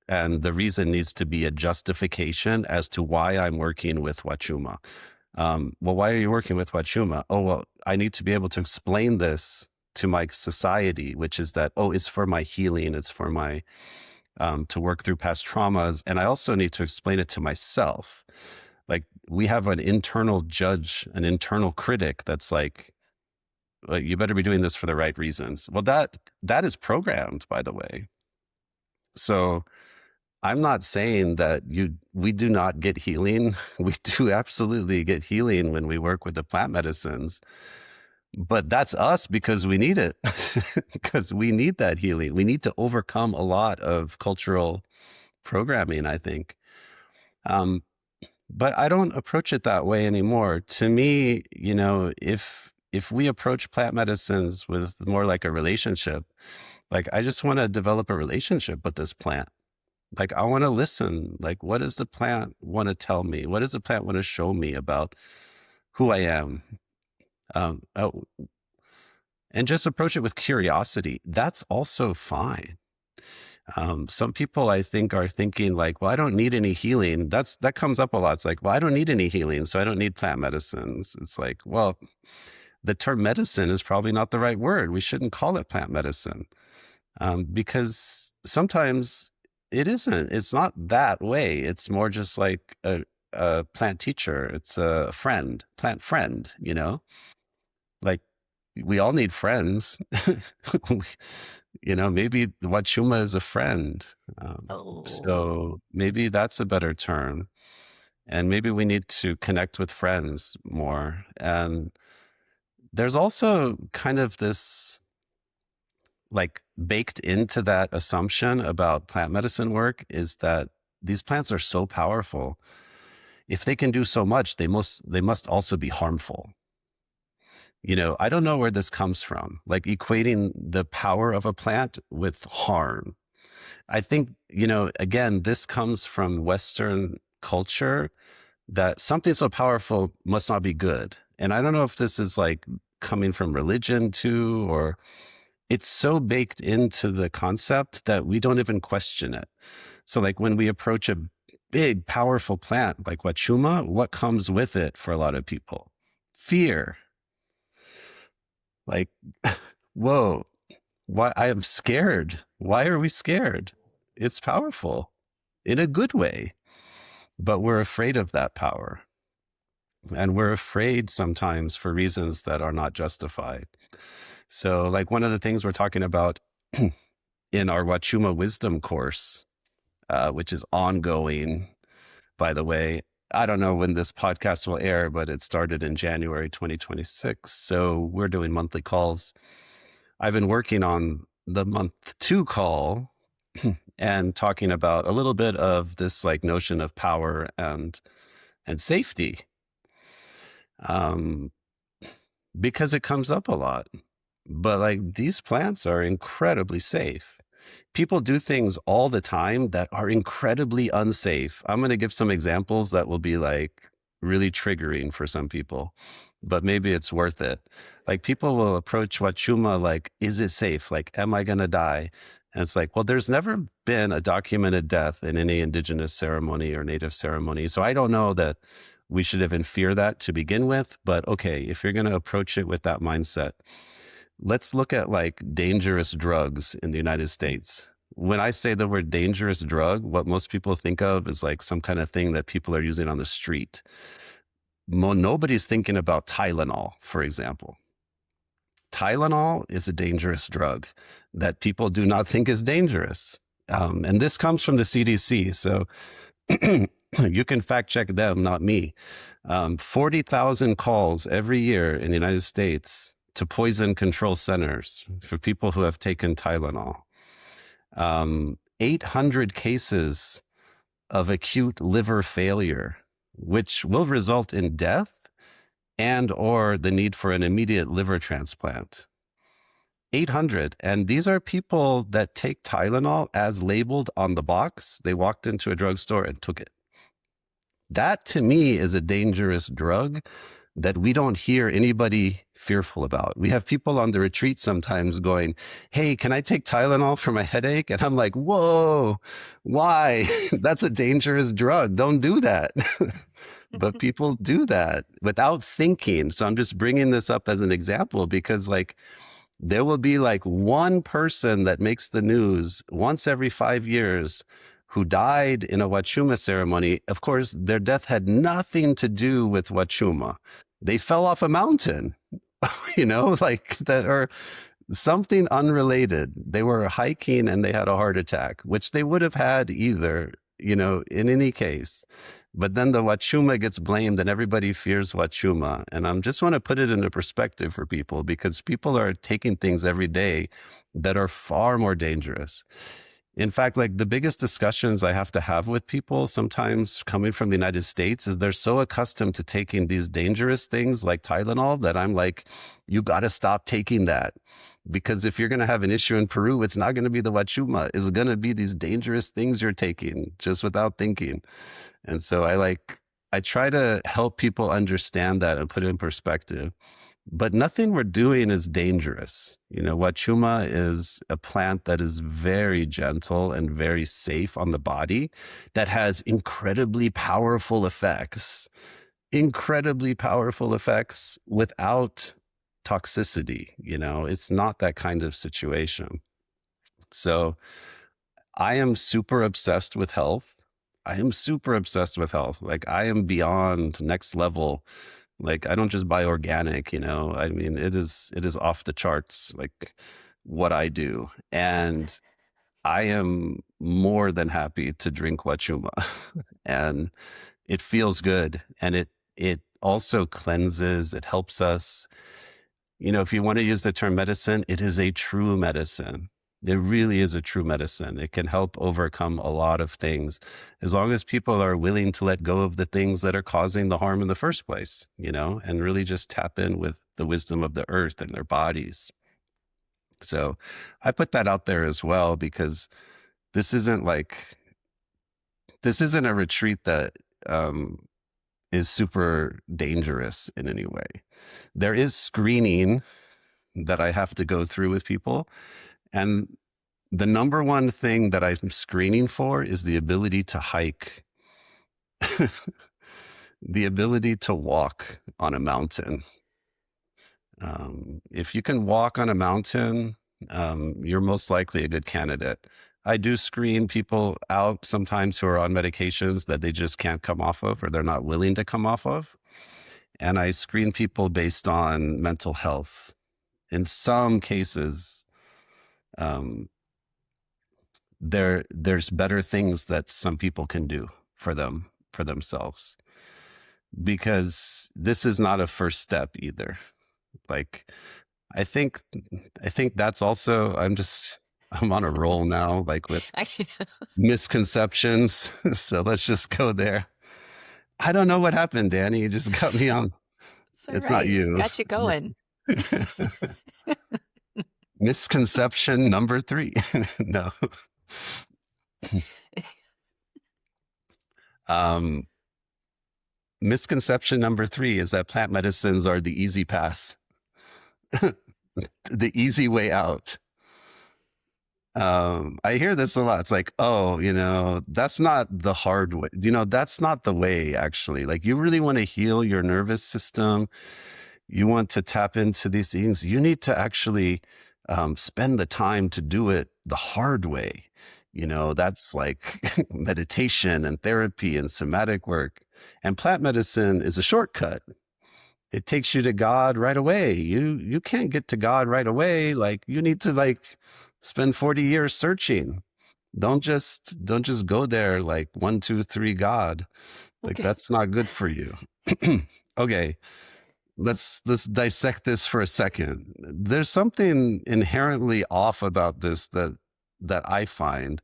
And the reason needs to be a justification as to why I'm working with Huachuma. Well, why are you working with Huachuma? Oh, well, I need to be able to explain this to my society, which is that, oh, it's for my healing. It's for my, to work through past traumas. And I also need to explain it to myself. Like we have an internal judge, an internal critic that's like, you better be doing this for the right reasons. Well, that is programmed, by the way. So I'm not saying that we do not get healing. We do absolutely get healing when we work with the plant medicines, but that's us because we need it, because we need that healing. We need to overcome a lot of cultural programming, I think. But I don't approach it that way anymore. To me, if we approach plant medicines with more like a relationship, like I just want to develop a relationship with this plant. Like I want to listen. Like, what does the plant want to tell me? What does the plant want to show me about who I am? Oh, and just approach it with curiosity. That's also fine. Some people I think are thinking like, well, I don't need any healing. That comes up a lot. It's like, well, I don't need any healing, so I don't need plant medicines. It's like, well, the term medicine is probably not the right word. We shouldn't call it plant medicine, because sometimes it isn't. It's not that way. It's more just like a plant teacher. It's a friend, plant friend, like we all need friends. Maybe the Huachuma is a friend. Oh. So maybe that's a better term. And maybe we need to connect with friends more. And there's also kind of this like baked into that assumption about plant medicine work is that these plants are so powerful. If they can do so much, they must also be harmful. I don't know where this comes from, like equating the power of a plant with harm. I think, again, this comes from Western culture that something so powerful must not be good. And I don't know if this is like coming from religion too, or it's so baked into the concept that we don't even question it. So like when we approach a big, powerful plant like Huachuma, what comes with it for a lot of people? Fear. Like, whoa, why I am scared. Why are we scared? It's powerful in a good way, but we're afraid of that power. And we're afraid sometimes for reasons that are not justified. So like one of the things we're talking about in our Huachuma Wisdom course, which is ongoing, by the way. I don't know when this podcast will air, but it started in January 2026. So we're doing monthly calls. I've been working on the month 2 call and talking about a little bit of this like notion of power and safety, because it comes up a lot. But like these plants are incredibly safe. People do things all the time that are incredibly unsafe. I'm going to give some examples that will be like really triggering for some people, but maybe it's worth it. Like people will approach Huachuma like, is it safe? Like, am I going to die? And it's like, well, there's never been a documented death in any indigenous ceremony or native ceremony. So I don't know that we should even fear that to begin with. But okay, if you're going to approach it with that mindset, let's look at like dangerous drugs in the United States. When I say the word dangerous drug, what most people think of is like some kind of thing that people are using on the street. Nobody's thinking about Tylenol, for example. Tylenol is a dangerous drug that people do not think is dangerous. And this comes from the CDC. So You can fact check them, not me. 40,000 calls every year in the United States to poison control centers for people who have taken Tylenol. 800 cases of acute liver failure, which will result in death and or the need for an immediate liver transplant. 800. And these are people that take Tylenol as labeled on the box. They walked into a drugstore and took it. That to me is a dangerous drug that we don't hear anybody fearful about. We have people on the retreat sometimes going, hey, can I take Tylenol for my headache? And I'm like, whoa, why? That's a dangerous drug. Don't do that. But people do that without thinking. So I'm just bringing this up as an example because like, there will be like one person that makes the news once every 5 years who died in a Huachuma ceremony. Of course, their death had nothing to do with Huachuma. They fell off a mountain, like that, or something unrelated. They were hiking and they had a heart attack, which they would have had either, in any case. But then the Huachuma gets blamed and everybody fears Huachuma. And I just want to put it into perspective for people because people are taking things every day that are far more dangerous. In fact, like the biggest discussions I have to have with people sometimes coming from the United States is they're so accustomed to taking these dangerous things like Tylenol that I'm like, you got to stop taking that. Because if you're going to have an issue in Peru, it's not going to be the Huachuma. It's going to be these dangerous things you're taking just without thinking. And so I try to help people understand that and put it in perspective. But nothing we're doing is dangerous. Huachuma is a plant that is very gentle and very safe on the body that has incredibly powerful effects without toxicity. It's not that kind of situation. So I am super obsessed with health. Like I am beyond next level. Like I don't just buy organic, I mean, it is off the charts, like what I do. And I am more than happy to drink Huachuma and it feels good. And it also cleanses, it helps us. If you want to use the term medicine, it is a true medicine. It really is a true medicine. It can help overcome a lot of things as long as people are willing to let go of the things that are causing the harm in the first place, and really just tap in with the wisdom of the earth and their bodies. So I put that out there as well because this isn't a retreat that is super dangerous in any way. There is screening that I have to go through with people. And the number one thing that I'm screening for is the ability to hike, the ability to walk on a mountain. If you can walk on a mountain, you're most likely a good candidate. I do screen people out sometimes who are on medications that they just can't come off of or they're not willing to come off of. And I screen people based on mental health. In some cases, there's better things that some people can do for themselves, because this is not a first step either. Like, I think that's also, I'm on a roll now, like with misconceptions. So let's just go there. I don't know what happened, Dani. You just got me on. It's right. Not you. Got you going. Misconception number 3. No. Misconception number 3 is that plant medicines are the easy path, the easy way out. I hear this a lot. It's like, oh, that's not the hard way. That's not the way, actually. Like, you really want to heal your nervous system. You want to tap into these things. You need to actually spend the time to do it the hard way. That's like meditation and therapy and somatic work. And plant medicine is a shortcut. It takes you to God right away. You can't get to God right away. Like, you need to spend 40 years searching. Don't just go there like 1, 2, 3 God. Like Okay. that's not good for you. Okay, let's dissect this for a second. There's something inherently off about this that I find.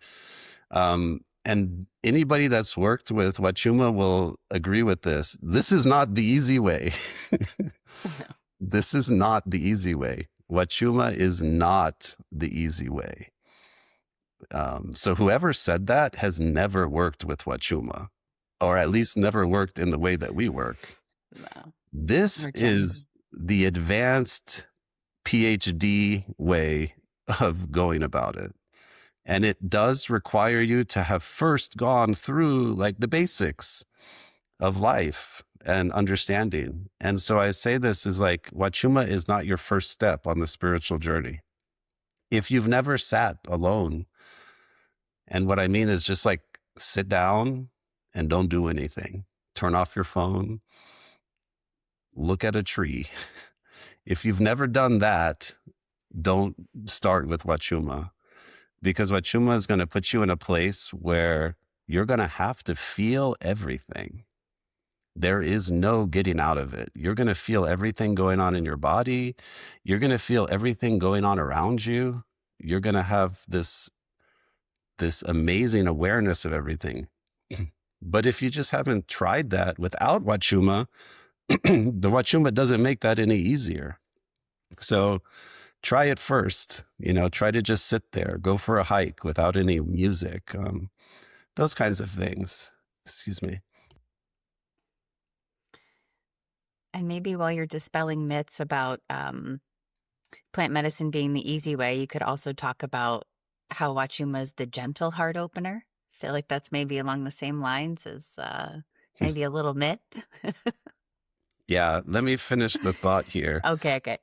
And anybody that's worked with Huachuma will agree with this. This is not the easy way. This is not the easy way. Huachuma is not the easy way. So whoever said that has never worked with Huachuma, or at least never worked in the way that we work. No. This Or gentle. is the advanced PhD way of going about it. And it does require you to have first gone through like the basics of life and understanding. And so I say this is like Huachuma is not your first step on the spiritual journey. If you've never sat alone, and what I mean is just like sit down and don't do anything, turn off your phone, look at a tree. If you've never done that, don't start with Huachuma, because Huachuma is going to put you in a place where you're going to have to feel everything. There is no getting out of it. You're going to feel everything going on in your body. You're going to feel everything going on around you. You're going to have this amazing awareness of everything. But if you just haven't tried that without Huachuma, the Huachuma doesn't make that any easier. So try it first, try to just sit there, go for a hike without any music, those kinds of things. Excuse me. And maybe while you're dispelling myths about plant medicine being the easy way, you could also talk about how Huachuma is the gentle heart opener. I feel like that's maybe along the same lines as maybe a little myth. Yeah, let me finish the thought here. Okay.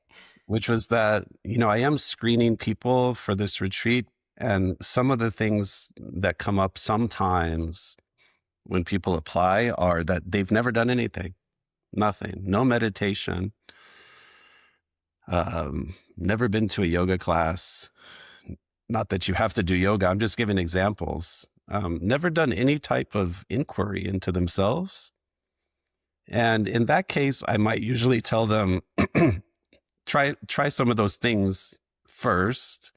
Which was that, I am screening people for this retreat. And some of the things that come up sometimes when people apply are that they've never done anything, nothing, no meditation, never been to a yoga class. Not that you have to do yoga. I'm just giving examples. Never done any type of inquiry into themselves. And in that case, I might usually tell them, try some of those things first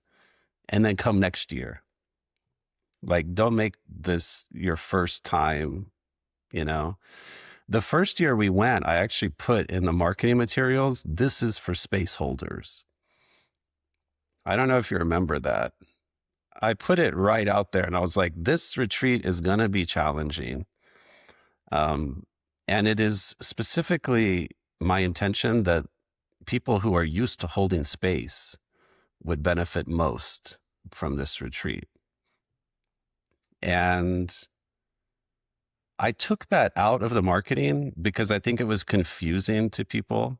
and then come next year. Like, don't make this your first time, The first year we went, I actually put in the marketing materials, this is for space holders. I don't know if you remember that. I put it right out there and I was like, this retreat is going to be challenging. And it is specifically my intention that people who are used to holding space would benefit most from this retreat. And I took that out of the marketing because I think it was confusing to people.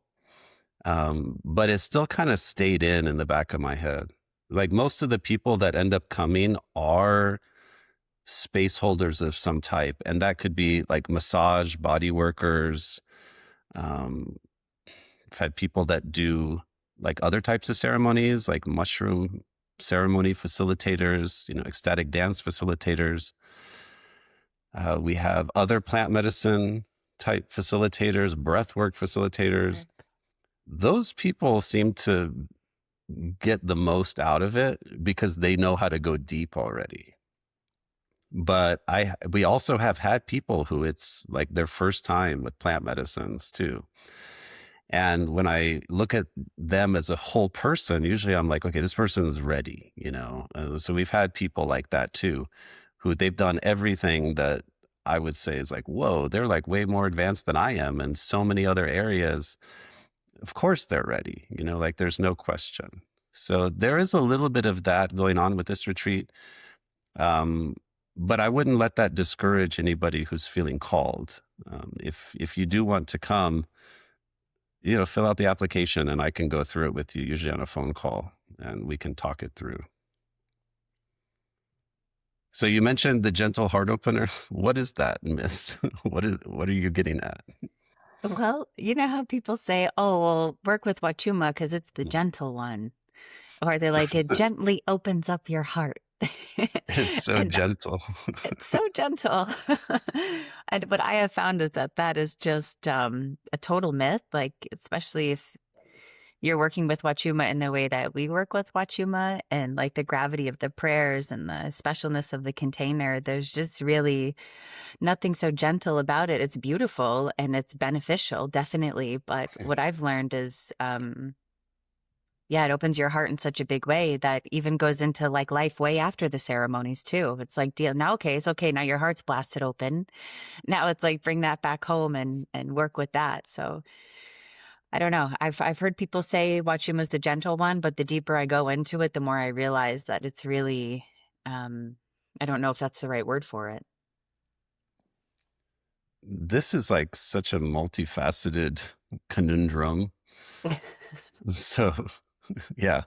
But it still kind of stayed in the back of my head. Like most of the people that end up coming are space holders of some type. And that could be like massage body workers. I've had people that do like other types of ceremonies, like mushroom ceremony facilitators, ecstatic dance facilitators. We have other plant medicine type facilitators, breathwork facilitators. Those people seem to get the most out of it because they know how to go deep already. But we also have had people who it's like their first time with plant medicines too. And when I look at them as a whole person, usually I'm like, okay, this person is ready, So we've had people like that too, who they've done everything that I would say is like, whoa, they're like way more advanced than I am in so many other areas. Of course they're ready, like there's no question. So there is a little bit of that going on with this retreat. But I wouldn't let that discourage anybody who's feeling called. If you do want to come, fill out the application and I can go through it with you, usually on a phone call, and we can talk it through. So you mentioned the gentle heart opener. What is that myth? What are you getting at? Well, you know how people say, oh, well, work with Huachuma because it's the gentle one. Or they're like, it gently opens up your heart. It's so And gentle. it's so gentle. And what I have found is that that is just a total myth, like, especially if you're working with Huachuma in the way that we work with Huachuma and like the gravity of the prayers and the specialness of the container. There's just really nothing so gentle about it. It's beautiful and it's beneficial, definitely. But what I've learned is, yeah, it opens your heart in such a big way that even goes into like life way after the ceremonies too. It's like deal now, okay, it's okay. Now your heart's blasted open. Now it's like bring that back home and work with that. So I don't know. I've heard people say Wachuma's the gentle one, but the deeper I go into it, the more I realize that it's really I don't know if that's the right word for it. This is like such a multifaceted conundrum. So, yeah.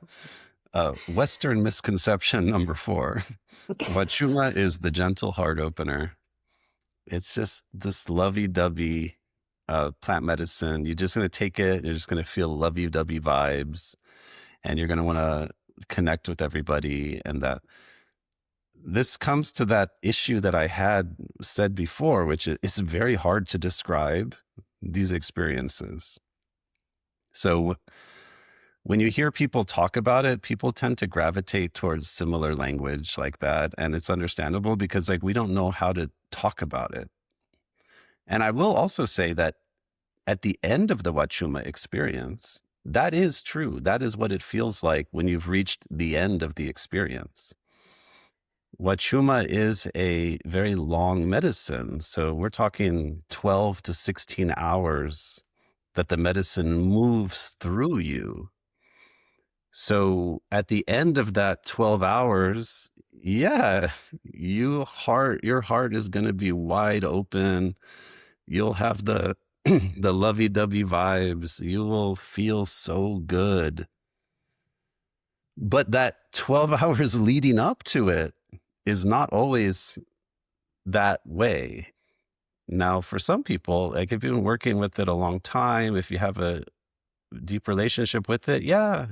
Western misconception number 4. Wachuma is the gentle heart opener. It's just this lovey-dovey plant medicine. You're just going to take it. You're just going to feel lovey-dovey vibes, and you're going to want to connect with everybody. And that this comes to that issue that I had said before, which is it's very hard to describe these experiences. So when you hear people talk about it, people tend to gravitate towards similar language like that. And it's understandable because like we don't know how to talk about it. And I will also say that at the end of the Huachuma experience, that is true. That is what it feels like when you've reached the end of the experience. Huachuma is a very long medicine. So we're talking 12 to 16 hours that the medicine moves through you. So at the end of that 12 hours, yeah, your heart is going to be wide open. You'll have the the lovey-dovey vibes. You will feel so good. But that 12 hours leading up to it is not always that way. Now, for some people, like if you've been working with it a long time, if you have a deep relationship with it, yeah,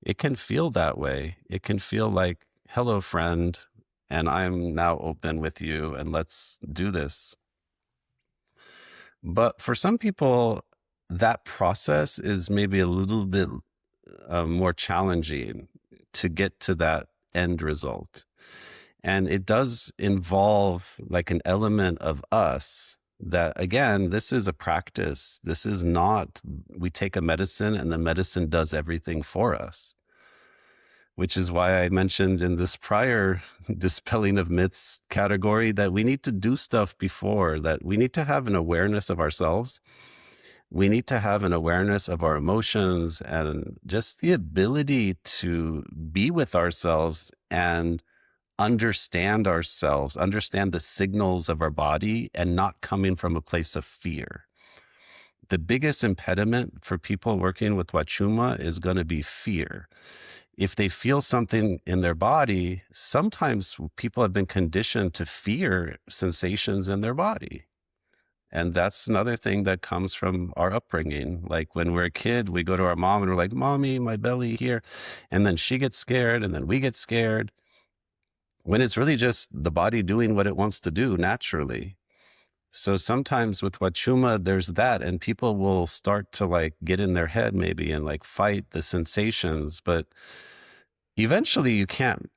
it can feel that way. It can feel like, hello, friend, and I'm now open with you, and let's do this. But for some people, that process is maybe a little bit more challenging to get to that end result. And it does involve like an element of us that, again, this is a practice. This is not, we take a medicine and the medicine does everything for us, which is why I mentioned in this prior dispelling of myths category that we need to do stuff before, that we need to have an awareness of ourselves. We need to have an awareness of our emotions and just the ability to be with ourselves and understand ourselves, understand the signals of our body and not coming from a place of fear. The biggest impediment for people working with Huachuma is going to be fear. If they feel something in their body, sometimes people have been conditioned to fear sensations in their body. And that's another thing that comes from our upbringing. Like when we're a kid, we go to our mom and we're like, Mommy, my belly here. And then she gets scared and then we get scared. When it's really just the body doing what it wants to do naturally. So sometimes with Huachuma, there's that, and people will start to like get in their head maybe and like fight the sensations, but eventually you can't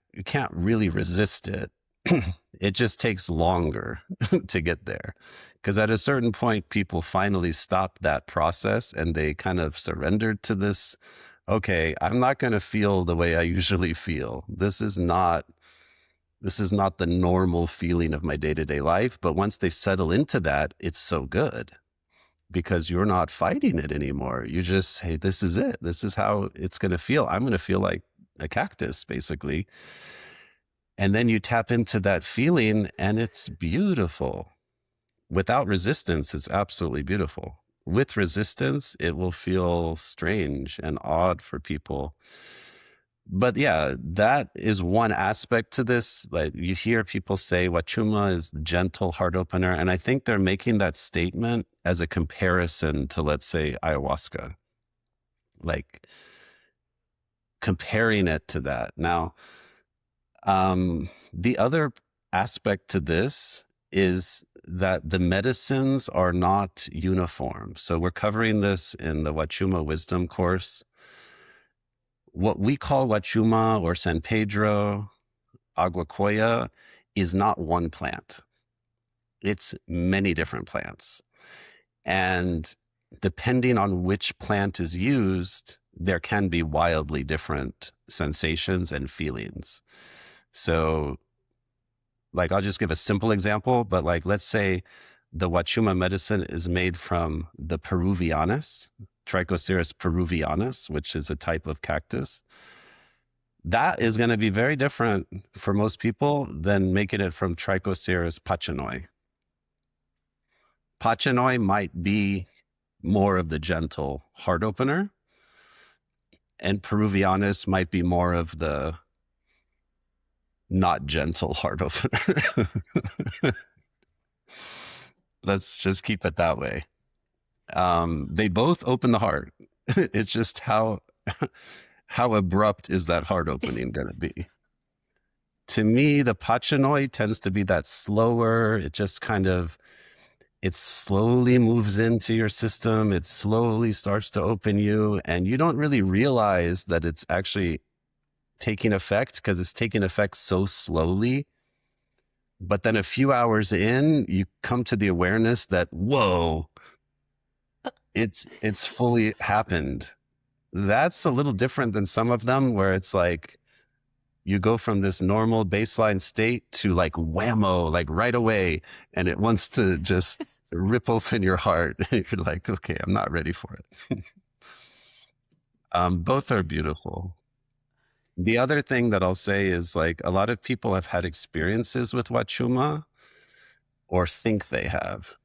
really resist it. It just takes longer to get there. Because at a certain point, people finally stop that process and they kind of surrendered to this. Okay, I'm not going to feel the way I usually feel. This is not the normal feeling of my day-to-day life. But once they settle into that, it's so good because you're not fighting it anymore. You just say, this is it. This is how it's going to feel. I'm going to feel like a cactus, basically. And then you tap into that feeling and it's beautiful. Without resistance, it's absolutely beautiful. With resistance, it will feel strange and odd for people. But yeah, that is one aspect to this. Like you hear people say Huachuma is gentle heart opener. And I think they're making that statement as a comparison to, let's say, ayahuasca, like comparing it to that. Now, The other aspect to this is that the medicines are not uniform. So we're covering this in the Huachuma Wisdom course. What we call Huachuma or San Pedro, Aguacoya is not one plant. It's many different plants. And depending on which plant is used, there can be wildly different sensations and feelings. So, like, I'll just give a simple example, but like, let's say the Huachuma medicine is made from the Peruvianus, Trichoceres peruvianus, which is a type of cactus. That is going to be very different for most people than making it from Trichoceres pachanoi. Pachanoi might be more of the gentle heart opener, and Peruvianus might be more of the not gentle heart opener. Let's just keep it that way. They both open the heart. It's just how abrupt is that heart opening going to be? To me, the pachanoi tends to be that slower. It just kind of, it slowly moves into your system. It slowly starts to open you, and you don't really realize that it's actually taking effect because it's taking effect so slowly. But then a few hours in, you come to the awareness that, whoa, it's fully happened. That's a little different than some of them where it's like you go from this normal baseline state to like whammo, like right away, and it wants to just rip open your heart. You're like, okay, I'm not ready for it. Both are beautiful. The other thing that I'll say is like a lot of people have had experiences with Huachuma or think they have.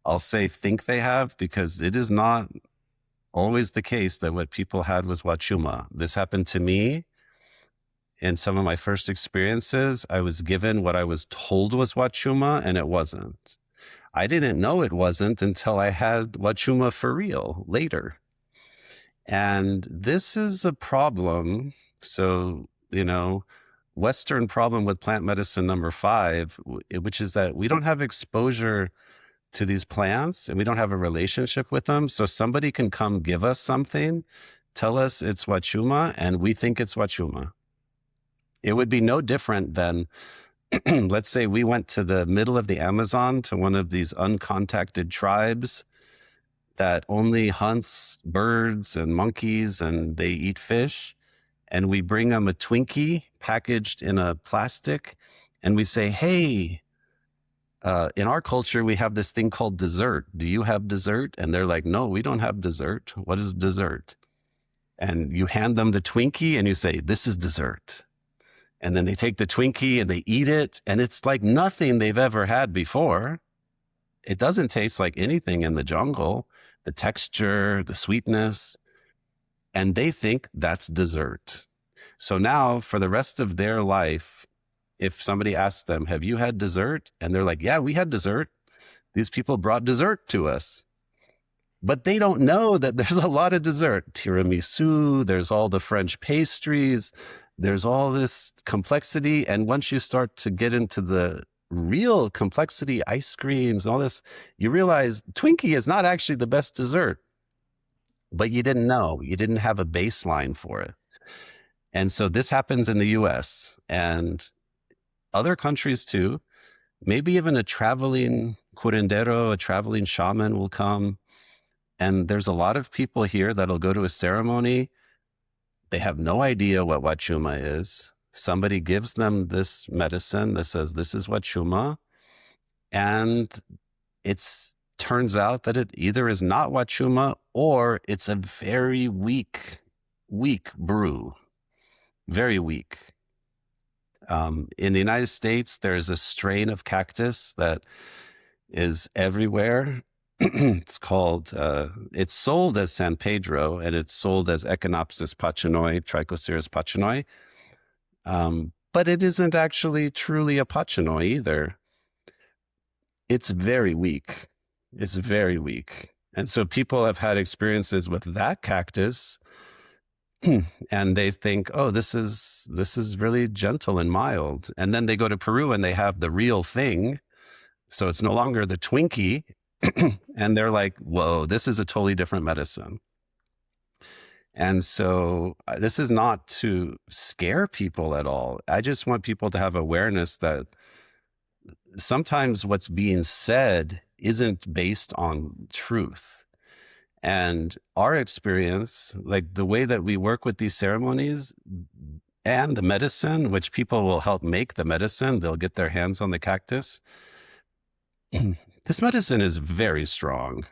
I'll say think they have because it is not always the case that what people had was Huachuma. This happened to me in some of my first experiences. I was given what I was told was Huachuma, and it wasn't. I didn't know it wasn't until I had Huachuma for real later. And this is a problem. So, Western problem with plant medicine number 5, which is that we don't have exposure to these plants and we don't have a relationship with them. So somebody can come give us something, tell us it's Huachuma, and we think it's Huachuma. It would be no different than, let's say we went to the middle of the Amazon to one of these uncontacted tribes that only hunts birds and monkeys and they eat fish. And we bring them a Twinkie packaged in a plastic and we say, hey, in our culture, we have this thing called dessert. Do you have dessert? And they're like, no, we don't have dessert. What is dessert? And you hand them the Twinkie and you say, this is dessert. And then they take the Twinkie and they eat it. And it's like nothing they've ever had before. It doesn't taste like anything in the jungle, the texture, the sweetness. And they think that's dessert. So now for the rest of their life, if somebody asks them, have you had dessert? And they're like, yeah, we had dessert. These people brought dessert to us. But they don't know that there's a lot of dessert. Tiramisu, there's all the French pastries, there's all this complexity. And once you start to get into the real complexity, ice creams, all this, you realize Twinkie is not actually the best dessert. But you didn't know. You didn't have a baseline for it. And so this happens in the US and other countries too. Maybe even a traveling curandero, a traveling shaman will come. And there's a lot of people here that'll go to a ceremony. They have no idea what Huachuma is. Somebody gives them this medicine that says, this is Huachuma. And it's turns out that it either is not Huachuma or it's a very weak brew. Very weak. In the United States, there's a strain of cactus that is everywhere. It's called, it's sold as San Pedro and it's sold as Echinopsis pachanoi, Trichoceres pachanoi. But it isn't actually truly a pachanoi either. It's very weak. It's very weak. And so people have had experiences with that cactus and they think, oh, this is really gentle and mild. And then they go to Peru and they have the real thing. So it's no longer the Twinkie. And they're like, whoa, this is a totally different medicine. And so this is not to scare people at all. I just want people to have awareness that sometimes what's being said isn't based on truth. And our experience, like the way that we work with these ceremonies and the medicine, which people will help make the medicine, they'll get their hands on the cactus. This medicine is very strong.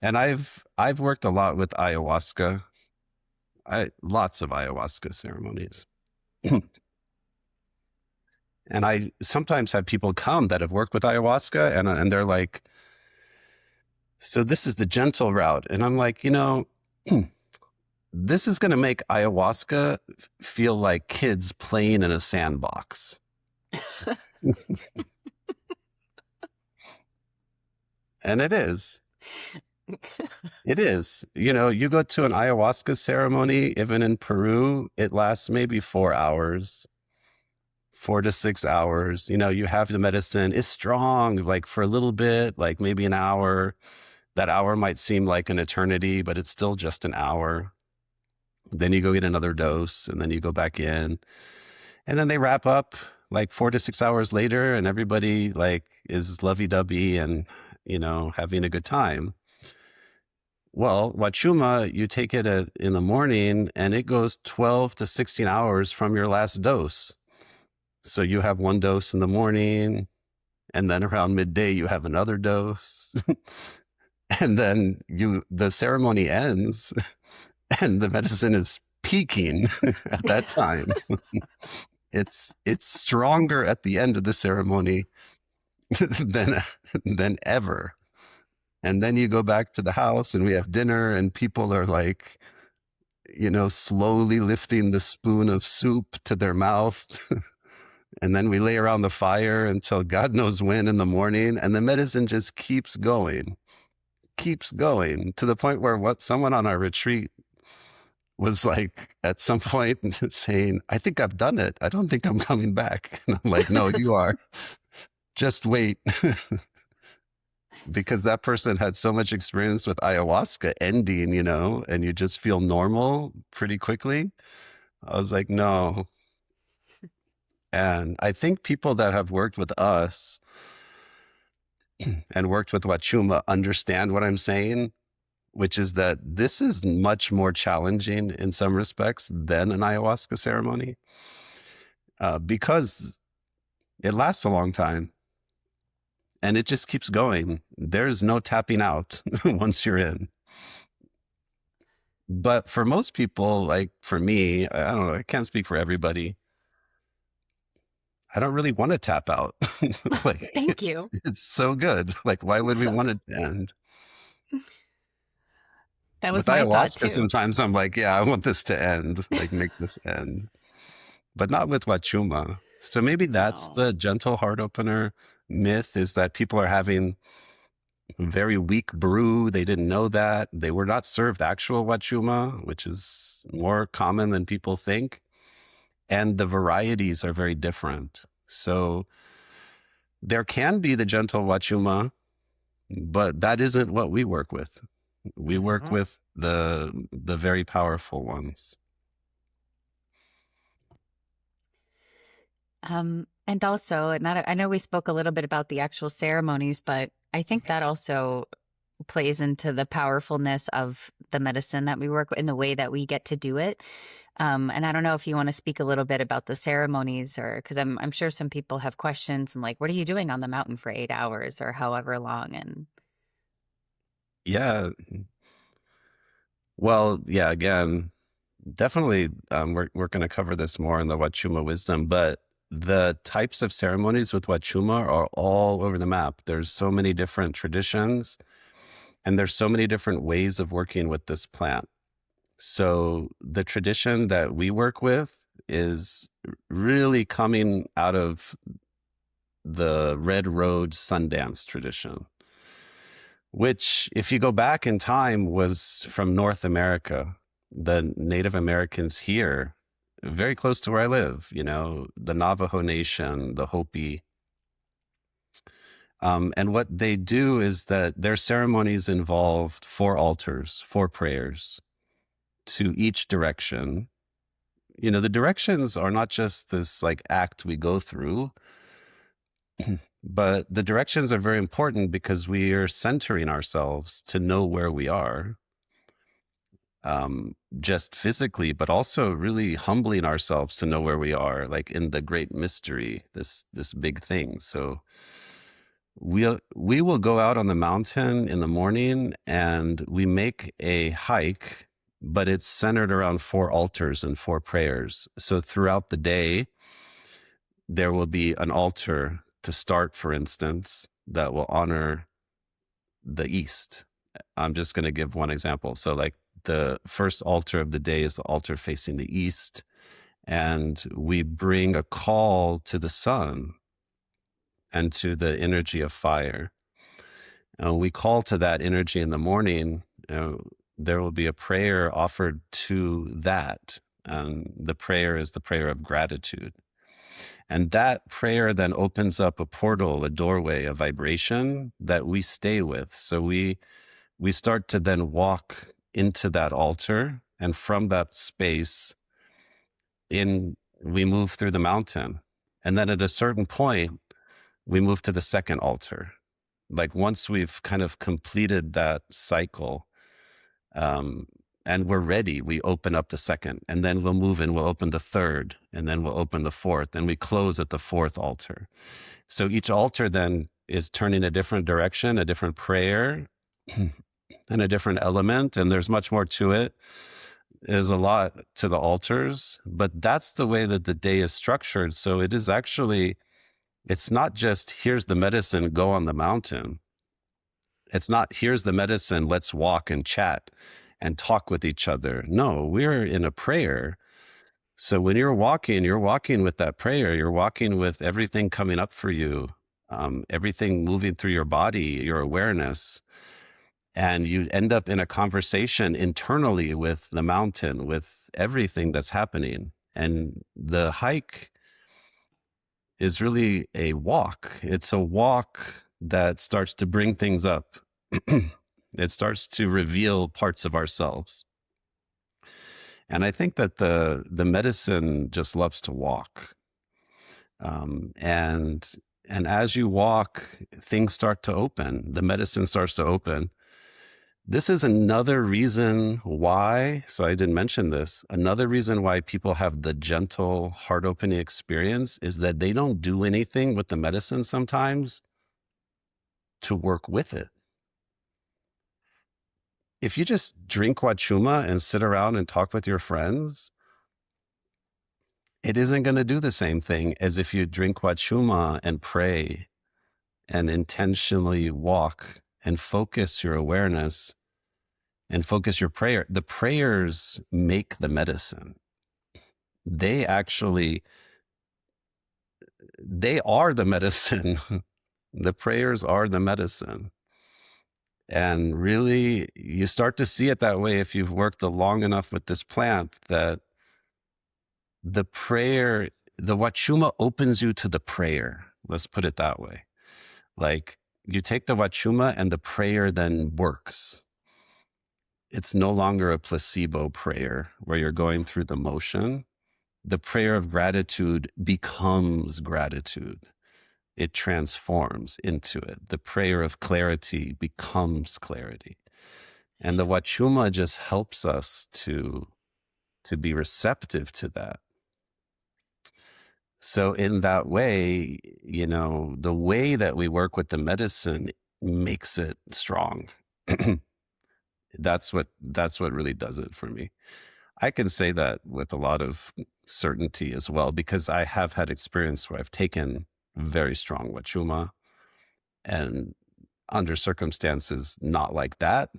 And I've worked a lot with ayahuasca. Lots of ayahuasca ceremonies. And I sometimes have people come that have worked with ayahuasca and they're like, so this is the gentle route. And I'm like, this is going to make ayahuasca feel like kids playing in a sandbox. And it is. It is. You go to an ayahuasca ceremony, even in Peru, it lasts maybe 4 hours, 4 to 6 hours. You have the medicine. It's strong, like for a little bit, like maybe an hour. That hour might seem like an eternity, but it's still just an hour. Then you go get another dose and then you go back in. And then they wrap up like 4 to 6 hours later and everybody like is lovey-dovey and, having a good time. Well, Huachuma, you take it in the morning and it goes 12 to 16 hours from your last dose. So you have one dose in the morning and then around midday you have another dose. And then the ceremony ends and the medicine is peaking at that time. It's stronger at the end of the ceremony than ever. And then you go back to the house and we have dinner and people are like, slowly lifting the spoon of soup to their mouth. And then we lay around the fire until God knows when in the morning. And the medicine just keeps going to the point where someone on our retreat was like at some point saying, I think I've done it. I don't think I'm coming back. And I'm like, no, you are. Just wait. Because that person had so much experience with ayahuasca ending, and you just feel normal pretty quickly. I was like, no. And I think people that have worked with us and worked with Huachuma understand what I'm saying, which is that this is much more challenging in some respects than an ayahuasca ceremony because it lasts a long time and it just keeps going. There's no tapping out once you're in. But for most people, like for me, I don't know, I can't speak for everybody. I don't really want to tap out. Like, thank you. It's so good. Like, why would we want it to end? That was with my thought ayahuasca, too. sometimes I'm like, yeah, I want this to end, like make this end. But not with Huachuma. So maybe that's the gentle heart opener myth, is that people are having very weak brew. They didn't know that. They were not served actual Huachuma, which is more common than people think. And the varieties are very different. So there can be the gentle Huachuma, but that isn't what we work with. We work with the very powerful ones. And also, I know we spoke a little bit about the actual ceremonies, but I think that also plays into the powerfulness of the medicine that we work with and the way that we get to do it. And I don't know if you want to speak a little bit about the ceremonies, or because I'm sure some people have questions and like, what are you doing on the mountain for 8 hours or however long? And yeah, well, yeah, again, definitely, we're going to cover this more in the Huachuma wisdom, but the types of ceremonies with Huachuma are all over the map. There's so many different traditions and there's so many different ways of working with this plant. So the tradition that we work with is really coming out of the Red Road Sundance tradition, which, if you go back in time, was from North America. the Native Americans here, very close to where I live, the Navajo Nation, the Hopi. And what they do is that their ceremonies involved 4 altars, 4 prayers to each direction. The directions are not just this like act we go through, but the directions are very important because we are centering ourselves to know where we are, just physically, but also really humbling ourselves to know where we are, like in the great mystery, this big thing. So we will go out on the mountain in the morning and we make a hike, but it's centered around 4 altars and 4 prayers. So throughout the day, there will be an altar to start, for instance, that will honor the east. I'm just going to give one example. So like the first altar of the day is the altar facing the east. And we bring a call to the sun and to the energy of fire. We call to that energy in the morning. There will be a prayer offered to that. And the prayer is the prayer of gratitude. And that prayer then opens up a portal, a doorway, a vibration that we stay with. So we start to then walk into that altar. And from that space, we move through the mountain. And then at a certain point, we move to the second altar. Like once we've kind of completed that cycle, and we're ready, we open up the second, and then we'll move in, we'll open the third, and then we'll open the fourth, and we close at the 4th altar. So each altar then is turning a different direction, a different prayer, and a different element. And there's much more to it. There's a lot to the altars, but that's the way that the day is structured. So it is actually, it's not just here's the medicine, go on the mountain. It's not here's the medicine, let's walk and chat and talk with each other. No, we're in a prayer. So when you're walking with that prayer. You're walking with everything coming up for you, everything moving through your body, your awareness. And you end up in a conversation internally with the mountain, with everything that's happening. And the hike is really a walk. It's a walk that starts to bring things up. It starts to reveal parts of ourselves. And I think that the medicine just loves to walk. And as you walk, things start to open. The medicine starts to open. This is another reason why, so I didn't mention this, another reason why people have the gentle, heart-opening experience is that they don't do anything with the medicine sometimes to work with it. If you just drink Huachuma and sit around and talk with your friends, it isn't going to do the same thing as if you drink Huachuma and pray and intentionally walk and focus your awareness and focus your prayer. The prayers make the medicine. They are the medicine. The prayers are the medicine. And really, you start to see it that way if you've worked long enough with this plant, that the prayer, the Huachuma opens you to the prayer. Let's put it that way. Like you take the Huachuma and the prayer then works. It's no longer a placebo prayer where you're going through the motion. The prayer of gratitude becomes gratitude. It transforms into it. The prayer of clarity becomes clarity. And the Huachuma just helps us to be receptive to that. So in that way, the way that we work with the medicine makes it strong. That's what really does it for me. I can say that with a lot of certainty as well, because I have had experience where I've taken very strong Huachuma and under circumstances not like that,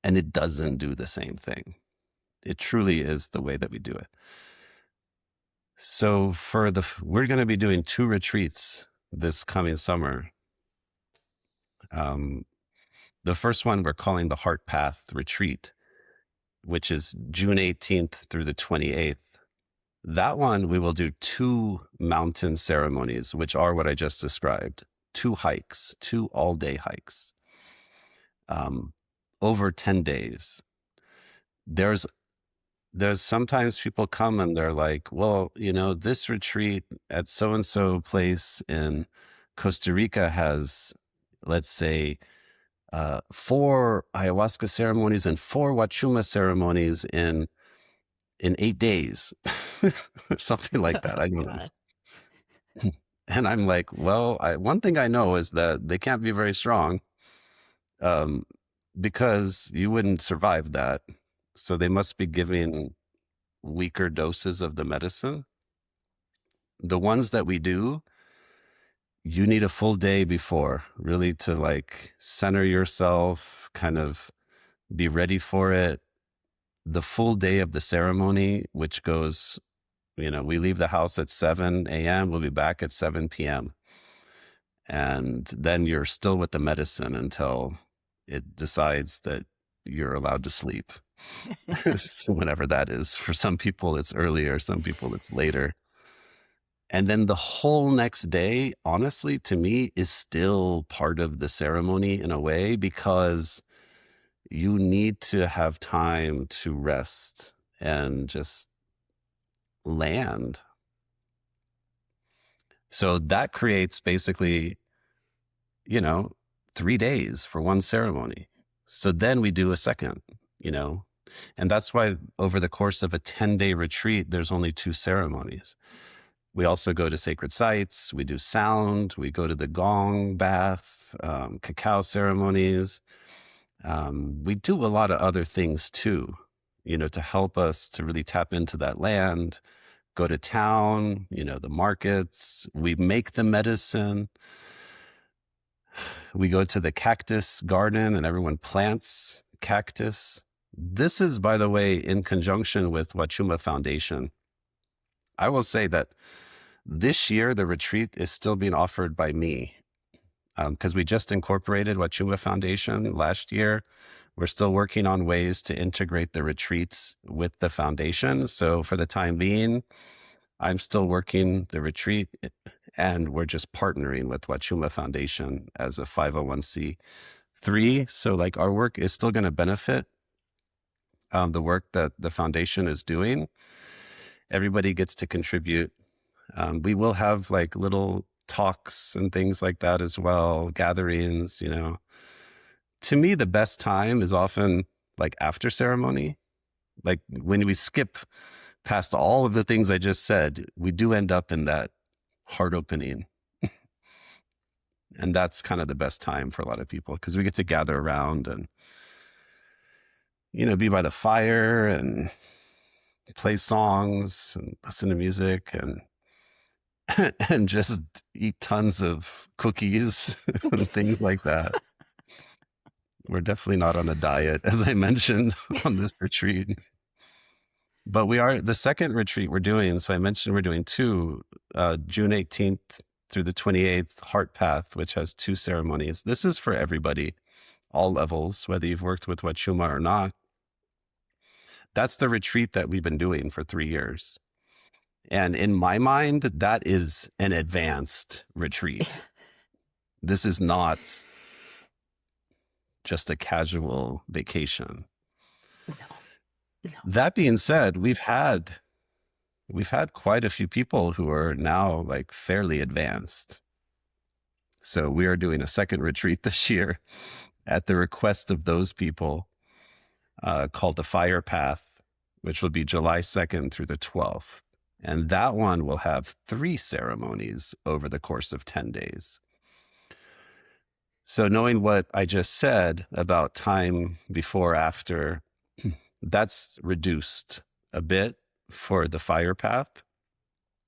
and it doesn't do the same thing. It truly is the way that we do it. So we're going to be doing 2 retreats this coming summer. The first one we're calling the Heart Path Retreat. which is June 18th through the 28th. That one, we will do 2 mountain ceremonies, which are what I just described. 2 hikes, 2 all-day hikes, over 10 days. There's sometimes people come and they're like, well, this retreat at so-and-so place in Costa Rica has, let's say, 4 ayahuasca ceremonies and 4 Huachuma ceremonies in 8 days, or something like that. I don't know. And I'm like, well, one thing I know is that they can't be very strong, because you wouldn't survive that. So they must be giving weaker doses of the medicine. The ones that we do, you need a full day before, really, to like center yourself, kind of be ready for it. The full day of the ceremony, which goes, we leave the house at 7 a.m., we'll be back at 7 p.m. And then you're still with the medicine until it decides that you're allowed to sleep. Whenever that is. For some people, it's earlier, some people, it's later. And then the whole next day, honestly, to me, is still part of the ceremony in a way, because you need to have time to rest and just land. So that creates basically, 3 days for one ceremony. So then we do a second, and that's why over the course of a 10-day retreat, there's only 2 ceremonies. We also go to sacred sites. We do sound. We go to the gong bath, cacao ceremonies. We do a lot of other things too, to help us to really tap into that land, go to town, the markets. We make the medicine. We go to the cactus garden and everyone plants cactus. This is, by the way, in conjunction with Huachuma Foundation. I will say that this year, the retreat is still being offered by me, because we just incorporated Huachuma Foundation last year. We're still working on ways to integrate the retreats with the foundation. So for the time being, I'm still working the retreat, and we're just partnering with Huachuma Foundation as a 501c3. So like our work is still going to benefit the work that the foundation is doing. Everybody gets to contribute. We will have like little talks and things like that as well, gatherings, To me, the best time is often like after ceremony. Like when we skip past all of the things I just said, we do end up in that heart opening. And that's kind of the best time for a lot of people, because we get to gather around and, be by the fire and play songs and listen to music and and just eat tons of cookies and things like that. We're definitely not on a diet, as I mentioned, on this retreat. But we are, the second retreat we're doing, so I mentioned we're doing 2, June 18th through the 28th, Heart Path, which has 2 ceremonies. This is for everybody, all levels, whether you've worked with Huachuma or not. That's the retreat that we've been doing for 3 years. And in my mind, that is an advanced retreat. This is not just a casual vacation. No. That being said, we've had quite a few people who are now like fairly advanced. So we are doing a second retreat this year at the request of those people, called the Fire Path, which will be July 2nd through the 12th. And that one will have 3 ceremonies over the course of 10 days. So knowing what I just said about time before, after, that's reduced a bit for the Fire Path.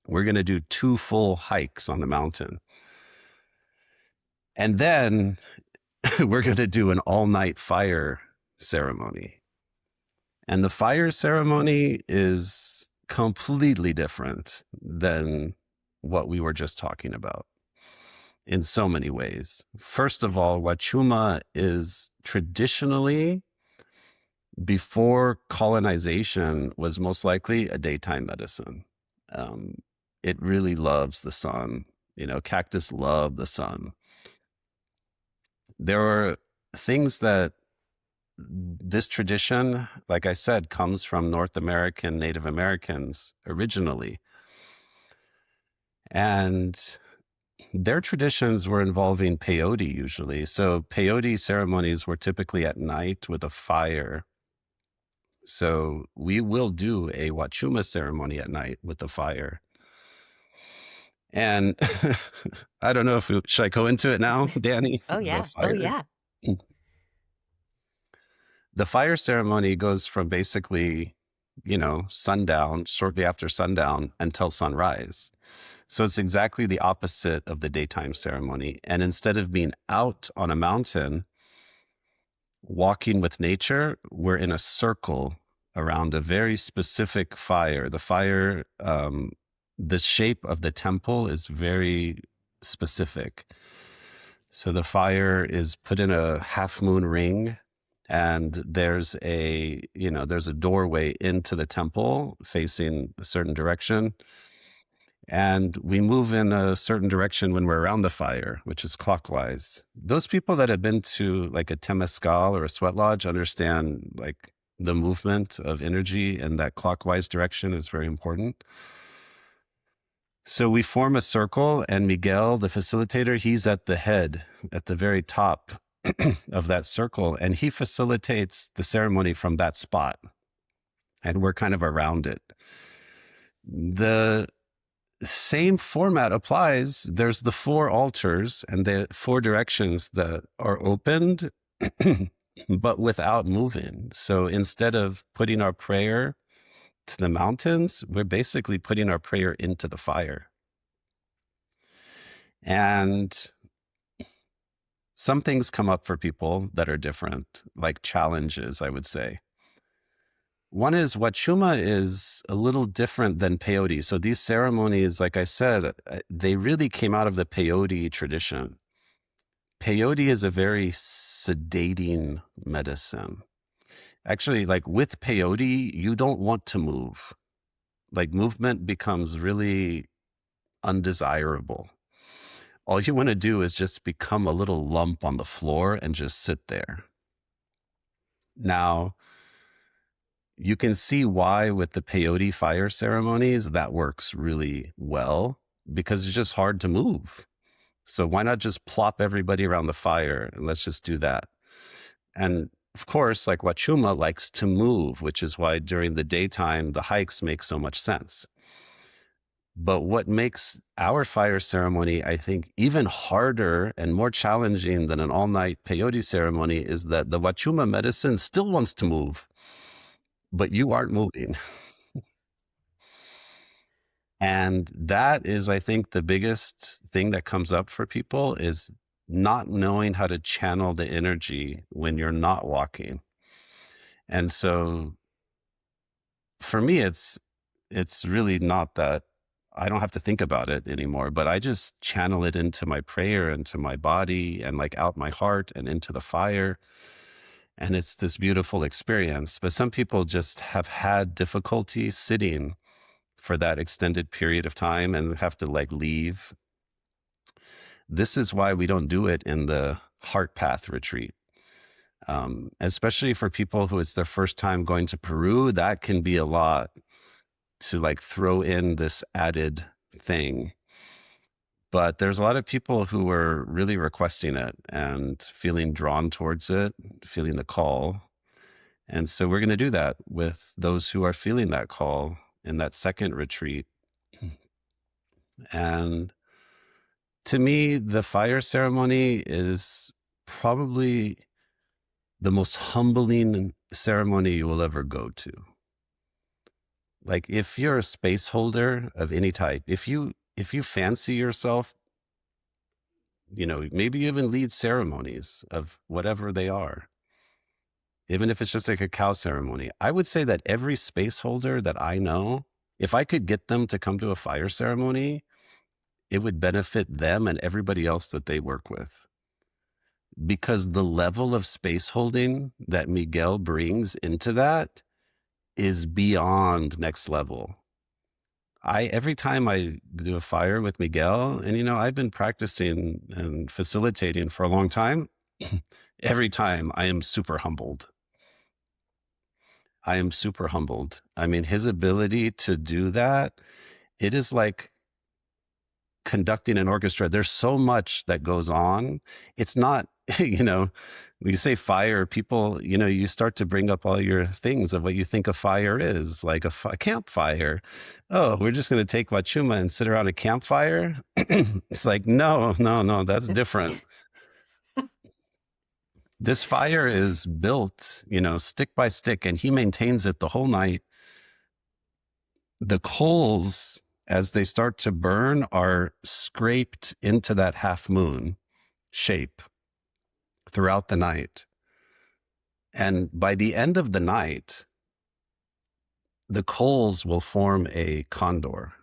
We're going to do 2 full hikes on the mountain. And then we're going to do an all-night fire ceremony. And the fire ceremony is completely different than what we were just talking about in so many ways. First of all, Huachuma is traditionally before colonization was most likely a daytime medicine. Um, it really loves the sun. Cactus love the sun. There are things that this tradition, like I said, comes from North American Native Americans originally. And their traditions were involving peyote usually. So peyote ceremonies were typically at night with a fire. So we will do a Huachuma ceremony at night with the fire. And I don't know should I go into it now, Dani? Oh, The yeah. Oh, fire. yeah. The fire ceremony goes from basically, sundown, shortly after sundown until sunrise. So it's exactly the opposite of the daytime ceremony. And instead of being out on a mountain, walking with nature, we're in a circle around a very specific fire. The fire, the shape of the temple is very specific. So the fire is put in a half moon ring, and there's a doorway into the temple facing a certain direction. And we move in a certain direction when we're around the fire, which is clockwise. Those people that have been to like a temescal or a sweat lodge understand like the movement of energy, and that clockwise direction is very important. So we form a circle, and Miguel, the facilitator, he's at the head, at the very top of that circle, and he facilitates the ceremony from that spot. And we're kind of around it. The same format applies. There's the 4 altars and the 4 directions that are opened, but without moving. So instead of putting our prayer to the mountains, we're basically putting our prayer into the fire. And some things come up for people that are different, like challenges, I would say. One is Huachuma is a little different than peyote. So these ceremonies, like I said, they really came out of the peyote tradition. Peyote is a very sedating medicine. Actually, like with peyote, you don't want to move. Like movement becomes really undesirable. All you want to do is just become a little lump on the floor and just sit there. Now, you can see why with the peyote fire ceremonies, that works really well because it's just hard to move. So why not just plop everybody around the fire and let's just do that? And of course, like Huachuma likes to move, which is why during the daytime, the hikes make so much sense. But what makes our fire ceremony, I think, even harder and more challenging than an all-night peyote ceremony is that the Huachuma medicine still wants to move, but you aren't moving. And that is, I think, the biggest thing that comes up for people is not knowing how to channel the energy when you're not walking. And so for me, it's really not that I don't have to think about it anymore, but I just channel it into my prayer, into my body, and like out my heart and into the fire. And it's this beautiful experience. But some people just have had difficulty sitting for that extended period of time and have to like leave. This is why we don't do it in the heart path retreat. Especially for people who it's their first time going to Peru, that can be a lot to like throw in this added thing. But there's a lot of people who are really requesting it and feeling drawn towards it, feeling the call. And so we're going to do that with those who are feeling that call in that second retreat. And to me, the fire ceremony is probably the most humbling ceremony you will ever go to. Like if you're a space holder of any type, if you fancy yourself, maybe even lead ceremonies of whatever they are, even if it's just a cacao ceremony, I would say that every space holder that I know, if I could get them to come to a fire ceremony, it would benefit them and everybody else that they work with. because the level of space holding that Miguel brings into that is beyond next level. Every time I do a fire with Miguel, and I've been practicing and facilitating for a long time, every time I am super humbled. I am super humbled. I mean, his ability to do that, it is like conducting an orchestra. There's so much that goes on. It's not, when you say fire, people, you start to bring up all your things of what you think a fire is, like a campfire. Oh, we're just going to take Huachuma and sit around a campfire. It's like, no, that's different. This fire is built, stick by stick, and he maintains it the whole night. The coals, as they start to burn, are scraped into that half moon shape throughout the night. And by the end of the night, the coals will form a condor.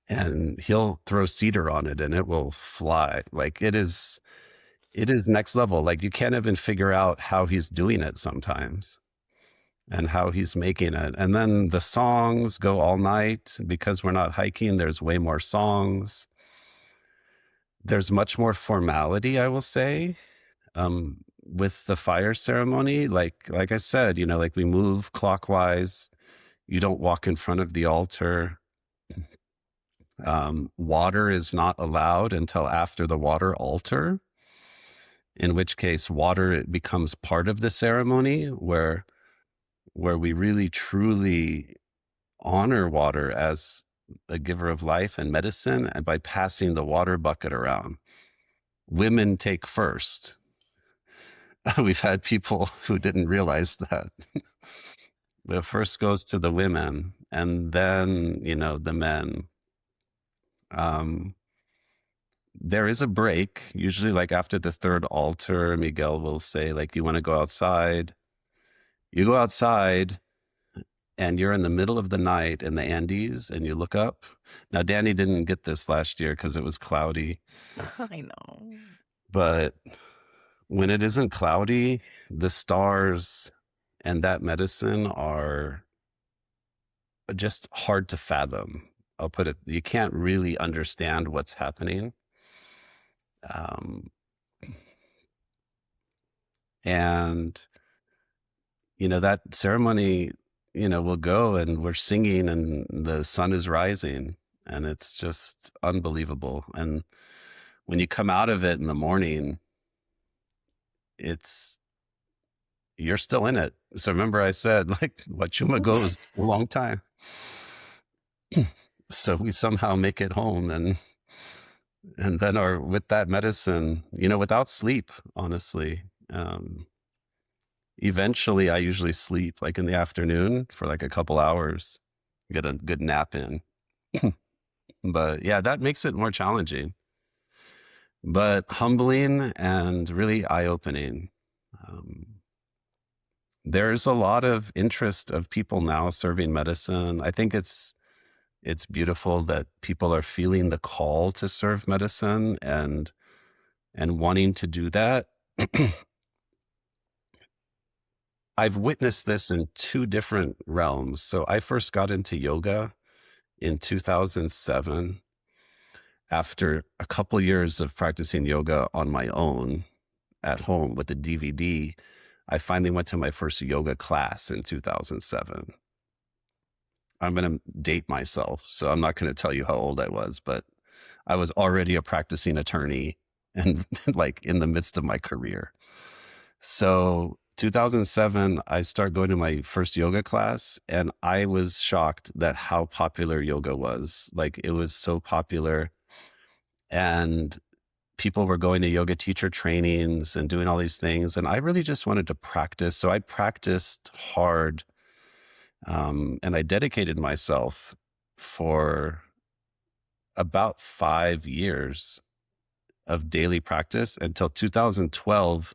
And he'll throw cedar on it and it will fly. Like it is next level. Like you can't even figure out how he's doing it sometimes and how he's making it. And then the songs go all night. Because we're not hiking, there's way more songs. There's much more formality, I will say, with the fire ceremony. Like I said, like we move clockwise. You don't walk in front of the altar. Water is not allowed until after the water altar, in which case water becomes part of the ceremony where we really truly honor water as a giver of life and medicine, and by passing the water bucket around. Women take first. We've had people who didn't realize that. The first goes to the women, and then, the men. There is a break, usually like after the third altar. Miguel will say, like, you want to go outside. You go outside, and you're in the middle of the night in the Andes, and you look up. Now, Dani didn't get this last year because it was cloudy. I know. But when it isn't cloudy, the stars and that medicine are just hard to fathom. I'll put it, you can't really understand what's happening. And, that ceremony, we'll go and we're singing and the sun is rising and it's just unbelievable. And when you come out of it in the morning, you're still in it. So remember I said, like, Huachuma goes a long time. So we somehow make it home and then are with that medicine, without sleep, honestly. Eventually I usually sleep like in the afternoon for like a couple hours, get a good nap in. But yeah, that makes it more challenging, but humbling and really eye-opening. There's a lot of interest of people now serving medicine. I think it's beautiful that people are feeling the call to serve medicine and wanting to do that. I've witnessed this in two different realms. So I first got into yoga in 2007 after a couple years of practicing yoga on my own at home with a DVD. I finally went to my first yoga class in 2007. I'm going to date myself, so I'm not going to tell you how old I was, but I was already a practicing attorney and like in the midst of my career. So 2007, I started going to my first yoga class, and I was shocked that how popular yoga was. Like, it was so popular, and people were going to yoga teacher trainings and doing all these things. And I really just wanted to practice. So I practiced hard. And I dedicated myself for about 5 years of daily practice until 2012.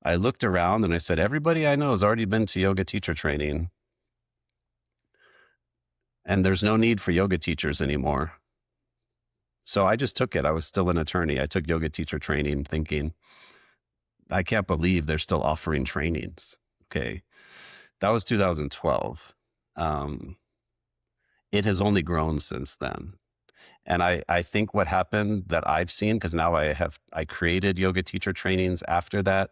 I looked around and I said, everybody I know has already been to yoga teacher training. And there's no need for yoga teachers anymore. So I just took it. I was still an attorney. I took yoga teacher training thinking, I can't believe they're still offering trainings. Okay. That was 2012. Um, it has only grown since then. And I think what happened that I've seen, because now I created yoga teacher trainings after that.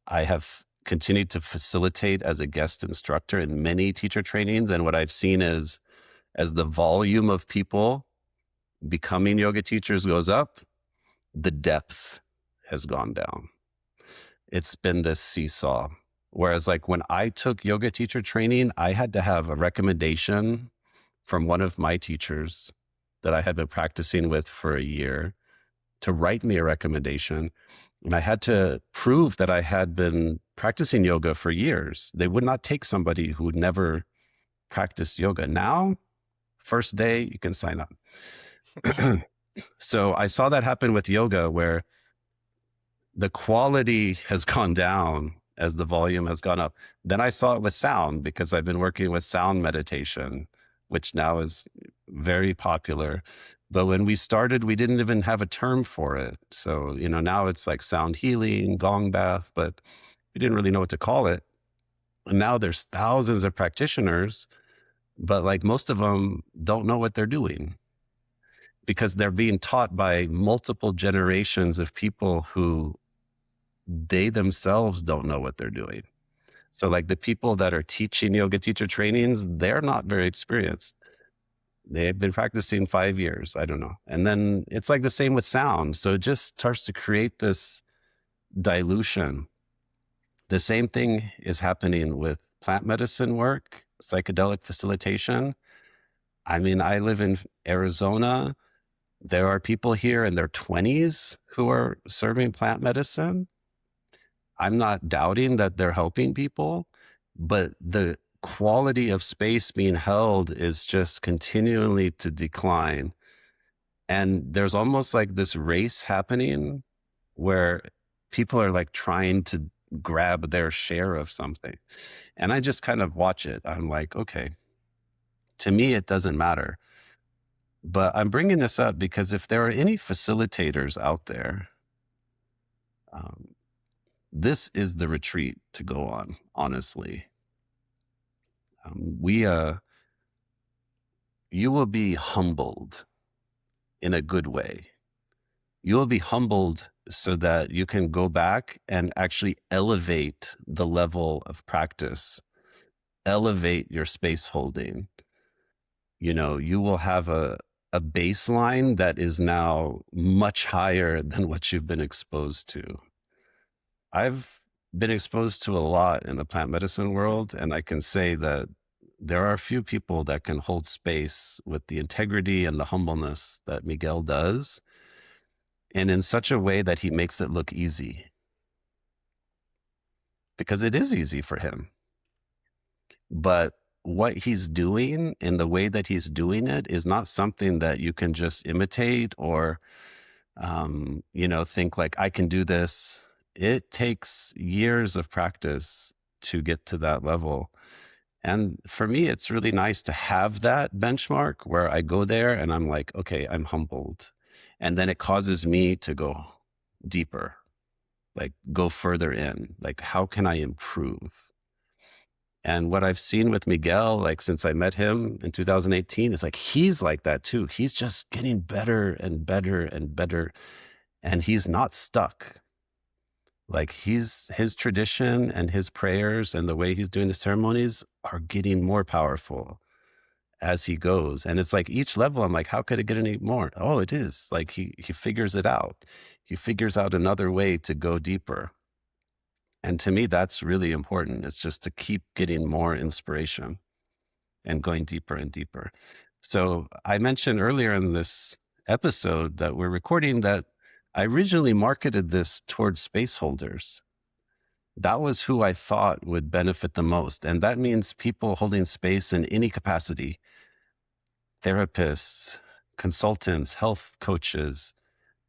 I have continued to facilitate as a guest instructor in many teacher trainings. And what I've seen is as the volume of people becoming yoga teachers goes up, the depth has gone down. It's been this seesaw. Whereas, like when I took yoga teacher training, I had to have a recommendation from one of my teachers that I had been practicing with for a year to write me a recommendation. And I had to prove that I had been practicing yoga for years. They would not take somebody who had never practiced yoga. Now, first day, you can sign up. So I saw that happen with yoga where the quality has gone down as the volume has gone up. Then I saw it with sound because I've been working with sound meditation, which now is very popular. But when we started, we didn't even have a term for it. So, now it's like sound healing, gong bath, but we didn't really know what to call it. And now there's thousands of practitioners, but like most of them don't know what they're doing because they're being taught by multiple generations of people who they themselves don't know what they're doing. So like the people that are teaching yoga teacher trainings, they're not very experienced. They've been practicing 5 years. I don't know. And then it's like the same with sound. So it just starts to create this dilution. The same thing is happening with plant medicine work, psychedelic facilitation. I mean, I live in Arizona. There are people here in their 20s who are serving plant medicine. I'm not doubting that they're helping people, but the quality of space being held is just continually to decline. And there's almost like this race happening where people are like trying to grab their share of something. And I just kind of watch it. I'm like, okay, to me, it doesn't matter. But I'm bringing this up because if there are any facilitators out there, this is the retreat to go on, honestly. You will be humbled in a good way. You will be humbled so that you can go back and actually elevate the level of practice, elevate your space holding. You will have a baseline that is now much higher than what you've been exposed to. I've been exposed to a lot in the plant medicine world, and I can say that there are a few people that can hold space with the integrity and the humbleness that Miguel does, and in such a way that he makes it look easy. Because it is easy for him. But what he's doing and the way that he's doing it is not something that you can just imitate or, think like, I can do this. It takes years of practice to get to that level. And for me, it's really nice to have that benchmark where I go there and I'm like, okay, I'm humbled. And then it causes me to go deeper, like go further in, like, how can I improve? And what I've seen with Miguel, like since I met him in 2018, is like, he's like that too. He's just getting better and better and better. And he's not stuck. Like his tradition and his prayers and the way he's doing the ceremonies are getting more powerful as he goes. And it's like each level, I'm like, how could it get any more? Oh, it is. Like he figures it out. He figures out another way to go deeper. And to me, that's really important. It's just to keep getting more inspiration and going deeper and deeper. So I mentioned earlier in this episode that we're recording that I originally marketed this towards space holders. That was who I thought would benefit the most. And that means people holding space in any capacity, therapists, consultants, health coaches,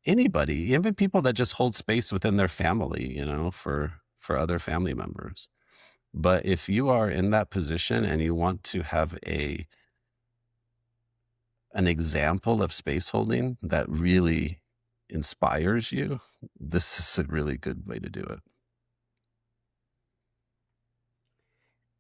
anybody, even people that just hold space within their family, for other family members. But if you are in that position and you want to have a an example of space holding that really inspires you, this is a really good way to do it.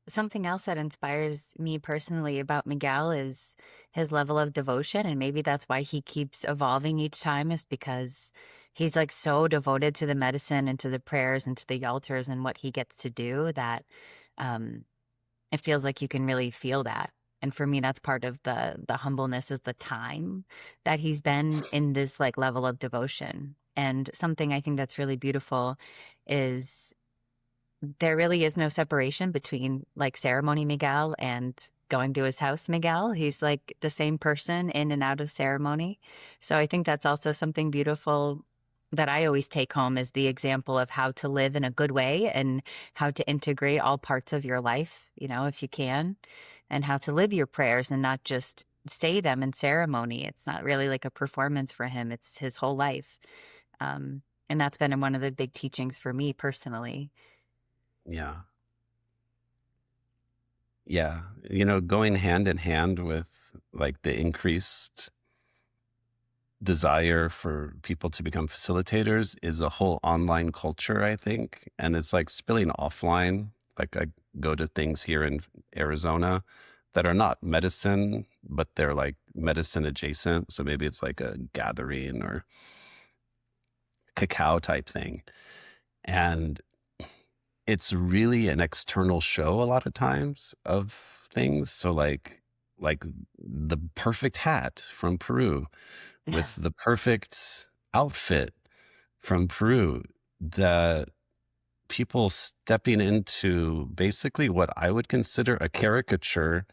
Something else that inspires me personally about Miguel is his level of devotion. And maybe that's why he keeps evolving each time, is because he's like so devoted to the medicine and to the prayers and to the altars and what he gets to do that um, it feels like you can really feel that. And for me, that's part of the humbleness, is the time that he's been in this like level of devotion. And something I think that's really beautiful is there really is no separation between like ceremony Miguel and going to his house Miguel. He's like the same person in and out of ceremony. So I think that's also something beautiful that I always take home, is the example of how to live in a good way and how to integrate all parts of your life, you know, if you can, and how to live your prayers and not just say them in ceremony. It's not really like a performance for him, it's his whole life. And that's been one of the big teachings for me personally. Yeah. Yeah. You know, going hand in hand with like the increased desire for people to become facilitators is a whole online culture, I think. And it's like spilling offline. Like I go to things here in Arizona that are not medicine, but they're like medicine adjacent. So maybe it's like a gathering or cacao type thing. And it's really an external show a lot of times of things. So like the perfect hat from Peru with the perfect outfit from Peru, that people stepping into basically what I would consider a caricature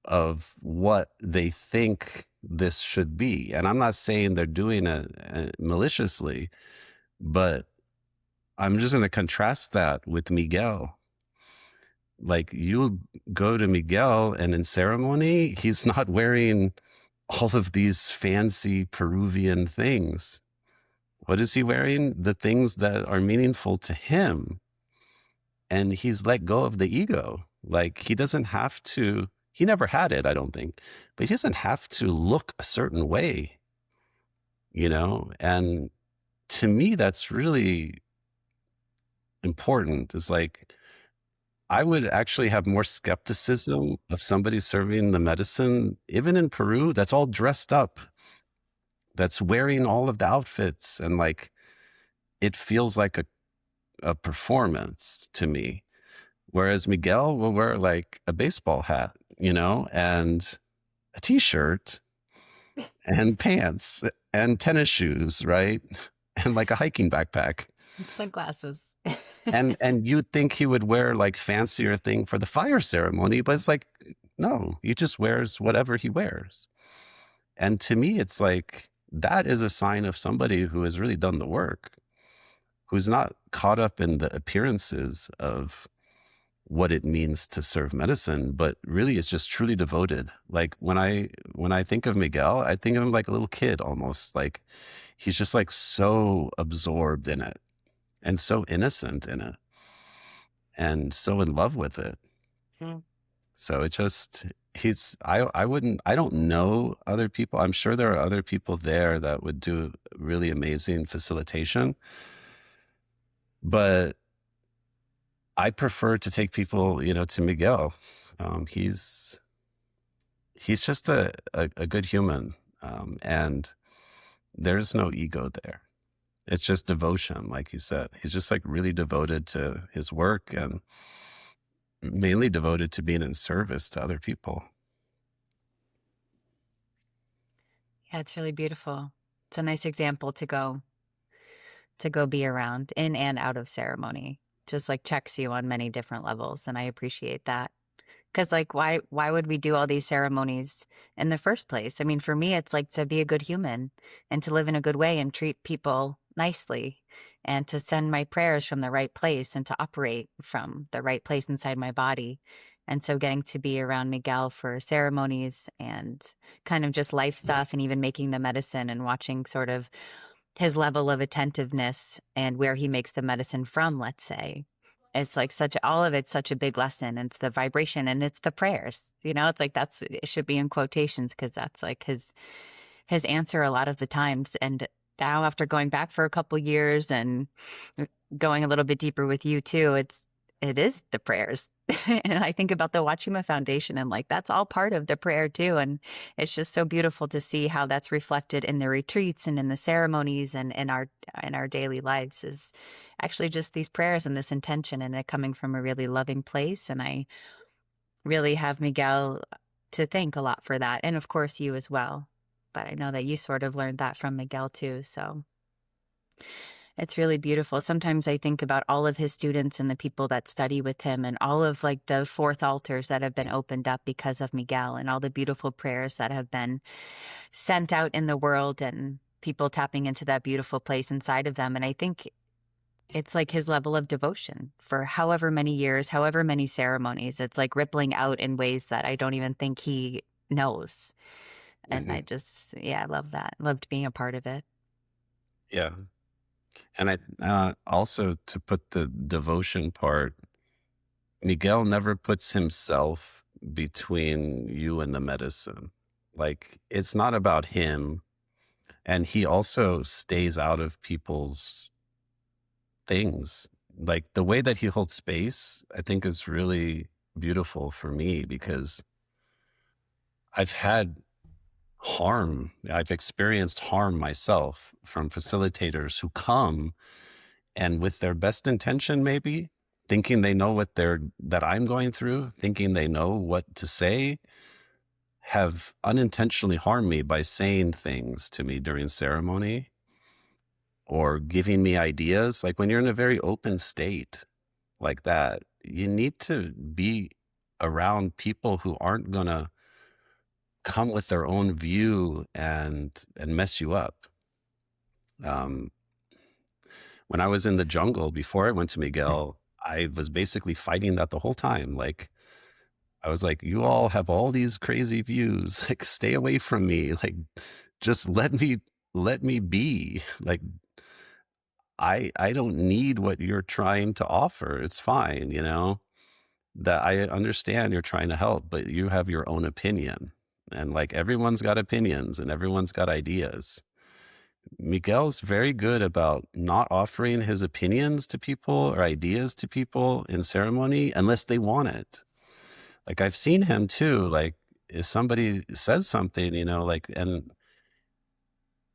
of what they think this should be. And I'm not saying they're doing it maliciously, but I'm just going to contrast that with Miguel. Like you go to Miguel and in ceremony, he's not wearing all of these fancy Peruvian things. What is he wearing? The things that are meaningful to him. And he's let go of the ego. Like he doesn't have to, he never had it, I don't think, but he doesn't have to look a certain way, you know? And to me, that's really important. It's like, I would actually have more skepticism of somebody serving the medicine, even in Peru, that's all dressed up, that's wearing all of the outfits. And like, it feels like a performance to me. Whereas Miguel will wear like a baseball hat, you know, and a t-shirt and pants and tennis shoes, right? And like a hiking backpack. Sunglasses. And you'd think he would wear like fancier thing for the fire ceremony, but it's like, no, he just wears whatever he wears. And to me, it's like, that is a sign of somebody who has really done the work, who's not caught up in the appearances of what it means to serve medicine, but really is just truly devoted. Like when I think of Miguel, I think of him like a little kid almost. Like he's just like so absorbed in it and so innocent in it and so in love with it. Mm. So it just, I don't know other people. I'm sure there are other people there that would do really amazing facilitation, but I prefer to take people, you know, to Miguel. He's just a good human. And there's no ego there. It's just devotion, like you said. He's just like really devoted to his work and mainly devoted to being in service to other people. Yeah, it's really beautiful. It's a nice example to go be around in and out of ceremony. Just like checks you on many different levels, and I appreciate that. Because like why would we do all these ceremonies in the first place? I mean, for me it's like to be a good human and to live in a good way and treat people nicely and to send my prayers from the right place and to operate from the right place inside my body. And so getting to be around Miguel for ceremonies and kind of just life stuff and even making the medicine and watching sort of his level of attentiveness and where he makes the medicine from, let's say, it's like all of it's such a big lesson. And it's the vibration and it's the prayers, it's like it should be in quotations because that's like his answer a lot of the times. And now after going back for a couple years and going a little bit deeper with you too, it is the prayers. And I think about the Huachuma Foundation and like that's all part of the prayer too. And it's just so beautiful to see how that's reflected in the retreats and in the ceremonies and in our daily lives is actually just these prayers and this intention and it coming from a really loving place. And I really have Miguel to thank a lot for that. And of course you as well. But I know that you sort of learned that from Miguel too. So it's really beautiful. Sometimes I think about all of his students and the people that study with him and all of like the fourth altars that have been opened up because of Miguel and all the beautiful prayers that have been sent out in the world and people tapping into that beautiful place inside of them. And I think it's like his level of devotion for however many years, however many ceremonies, it's like rippling out in ways that I don't even think he knows. And Hmm. I love that. Loved being a part of it. Yeah. And I also to put the devotion part, Miguel never puts himself between you and the medicine. Like it's not about him. And he also stays out of people's things. Like the way that he holds space, I think is really beautiful for me because I've had harm. I've experienced harm myself from facilitators who come and with their best intention, maybe thinking they know that I'm going through, thinking they know what to say, have unintentionally harmed me by saying things to me during ceremony or giving me ideas. Like when you're in a very open state like that, you need to be around people who aren't going to come with their own view and mess you up. Um, when I was in the jungle before I went to Miguel, I was basically fighting that the whole time. Like I was like, you all have all these crazy views. Like stay away from me. Like just let me be. Like I don't need what you're trying to offer. It's fine, that I understand you're trying to help, but you have your own opinion. And like everyone's got opinions and everyone's got ideas. Miguel's very good about not offering his opinions to people or ideas to people in ceremony unless they want it. Like I've seen him too, like if somebody says something, like, and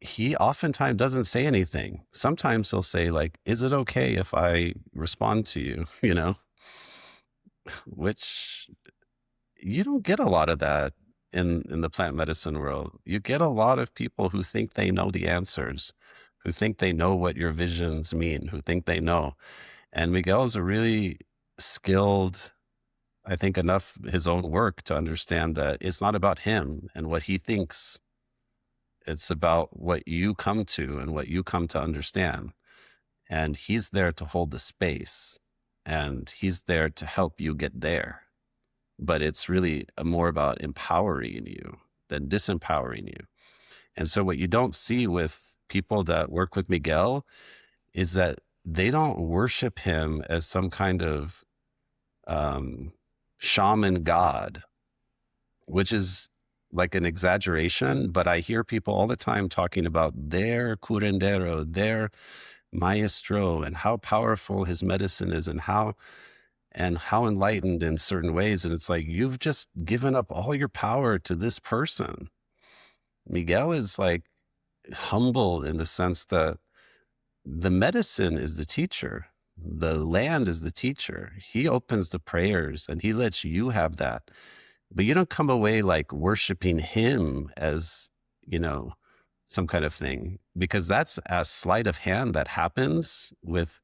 he oftentimes doesn't say anything. Sometimes he'll say like, is it okay if I respond to you, which you don't get a lot of that in the plant medicine world. You get a lot of people who think they know the answers, who think they know what your visions mean, who think they know. And Miguel is a really skilled, I think enough his own work to understand that it's not about him and what he thinks. It's about what you come to and what you come to understand. And he's there to hold the space and he's there to help you get there. But it's really more about empowering you than disempowering you. And so what you don't see with people that work with Miguel is that they don't worship him as some kind of shaman god, which is like an exaggeration. But I hear people all the time talking about their curandero, their maestro, and how powerful his medicine is and how enlightened in certain ways. And it's like, you've just given up all your power to this person. Miguel is like humble in the sense that the medicine is the teacher. The land is the teacher. He opens the prayers and he lets you have that. But you don't come away like worshiping him as, some kind of thing, because that's a sleight of hand that happens with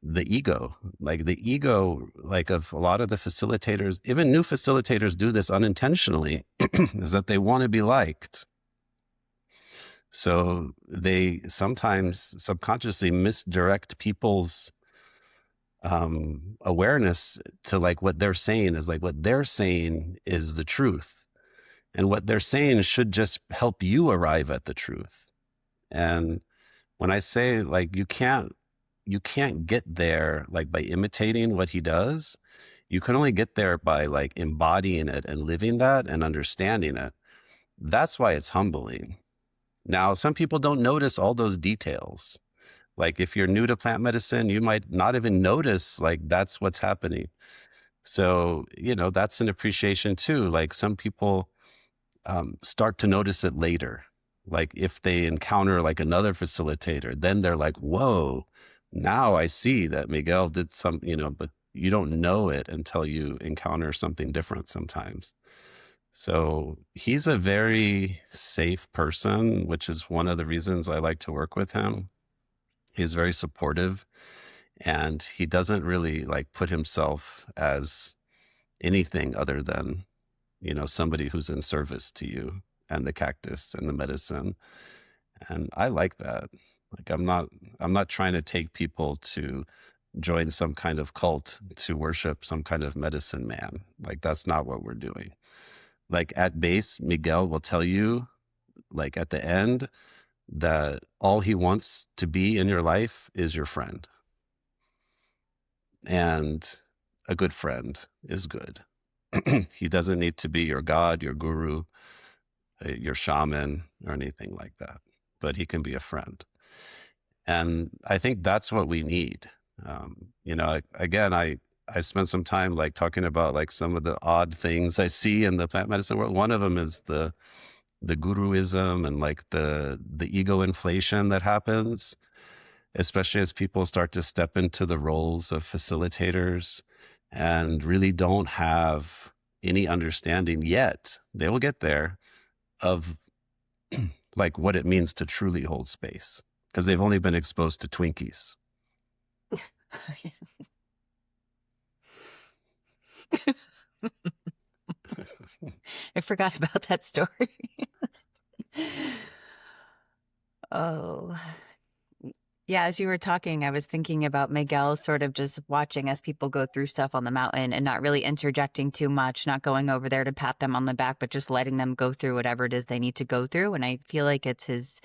the ego. Like the ego, like of a lot of the facilitators, even new facilitators do this unintentionally, is that they want to be liked. So they sometimes subconsciously misdirect people's awareness to like what they're saying is like what they're saying is the truth. And what they're saying should just help you arrive at the truth. And when I say like you can't you can't get there like by imitating what he does. You can only get there by like embodying it and living that and understanding it. That's why it's humbling. Now, some people don't notice all those details. Like if you're new to plant medicine, you might not even notice like that's what's happening. So, that's an appreciation too. Like some people start to notice it later. Like if they encounter like another facilitator, then they're like, whoa, now I see that Miguel did some, but you don't know it until you encounter something different sometimes. So he's a very safe person, which is one of the reasons I like to work with him. He's very supportive, and he doesn't really like put himself as anything other than, somebody who's in service to you and the cactus and the medicine. And I like that. Like I'm not trying to take people to join some kind of cult to worship some kind of medicine man. Like that's not what we're doing. Like at base, Miguel will tell you, like at the end, that all he wants to be in your life is your friend. And a good friend is good. He doesn't need to be your God, your guru, your shaman, or anything like that, but he can be a friend. And I think that's what we need. Again, I spent some time like talking about like some of the odd things I see in the plant medicine world. One of them is the guruism and like the ego inflation that happens, especially as people start to step into the roles of facilitators and really don't have any understanding yet. They will get there of like what it means to truly hold space because they've only been exposed to Twinkies. I forgot about that story. Oh, yeah. As you were talking, I was thinking about Miguel sort of just watching as people go through stuff on the mountain and not really interjecting too much, not going over there to pat them on the back, but just letting them go through whatever it is they need to go through. And I feel like it's his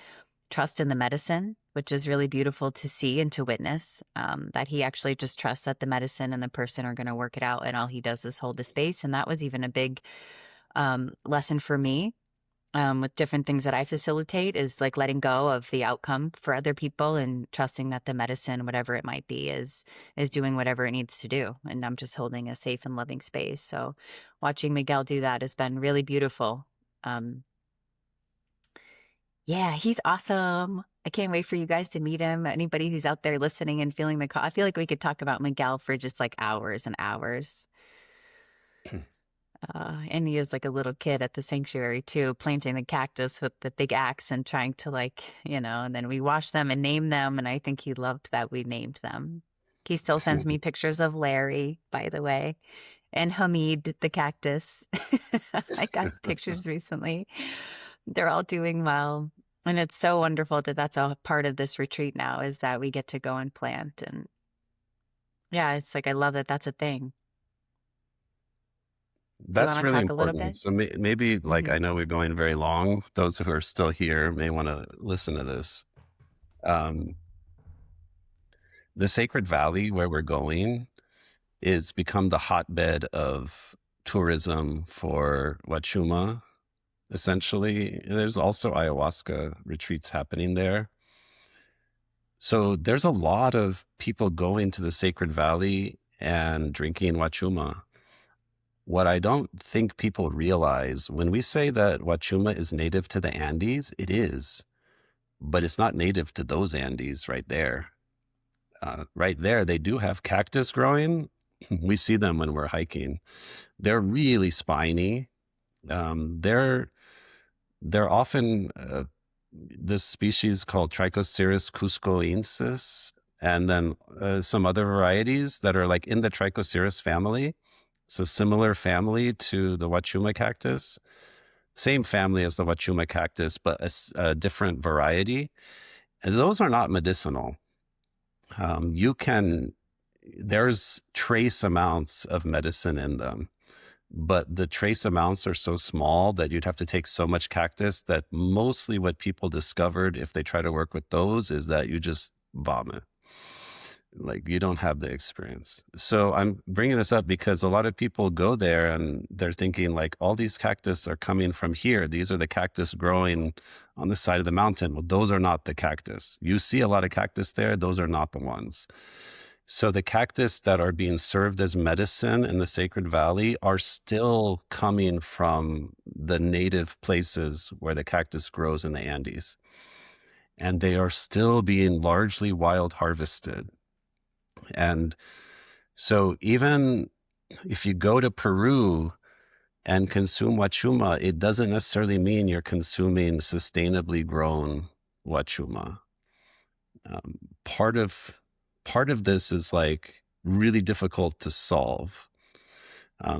trust in the medicine, which is really beautiful to see and to witness, that he actually just trusts that the medicine and the person are going to work it out. And all he does is hold the space. And that was even a big lesson for me with different things that I facilitate, is like letting go of the outcome for other people and trusting that the medicine, whatever it might be, is doing whatever it needs to do. And I'm just holding a safe and loving space. So watching Miguel do that has been really beautiful. Yeah, he's awesome. I can't wait for you guys to meet him. Anybody who's out there listening and feeling the call, I feel like we could talk about Miguel for just like hours and hours. And he is like a little kid at the sanctuary too, planting the cactus with the big axe and trying to and then we wash them and name them. And I think he loved that we named them. He still sends me pictures of Larry, by the way, and Hamid, the cactus. I got pictures recently. They're all doing well. And it's so wonderful that that's a part of this retreat now, is that we get to go and plant. And yeah, it's like, I love that that's a thing. That's really important. So maybe like, I know we're going very long. Those who are still here may want to listen to this. The Sacred Valley where we're going is become the hotbed of tourism for Huachuma. Essentially, there's also ayahuasca retreats happening there. So there's a lot of people going to the Sacred Valley and drinking Huachuma. What I don't think people realize, when we say that Huachuma is native to the Andes, it is, but it's not native to those Andes right there. Right there, they do have cactus growing. We see them when we're hiking. They're really spiny. They're often this species called Trichoceres cuscoensis, and then some other varieties that are like in the Trichoceres family. So similar family to the Huachuma cactus, same family as the Huachuma cactus, but a different variety. And those are not medicinal. There's trace amounts of medicine in them, but the trace amounts are so small that you'd have to take so much cactus that mostly what people discovered if they try to work with those is that you just vomit. Like, you don't have the experience. So I'm bringing this up because a lot of people go there and they're thinking like, all these cactus are coming from here. These are the cactus growing on the side of the mountain. Well, those are not the cactus. You see a lot of cactus there. Those are not the ones. So the cactus that are being served as medicine in the Sacred Valley are still coming from the native places where the cactus grows in the Andes. And they are still being largely wild harvested. And so even if you go to Peru and consume Huachuma, it doesn't necessarily mean you're consuming sustainably grown Huachuma. Um, part of this is like really difficult to solve,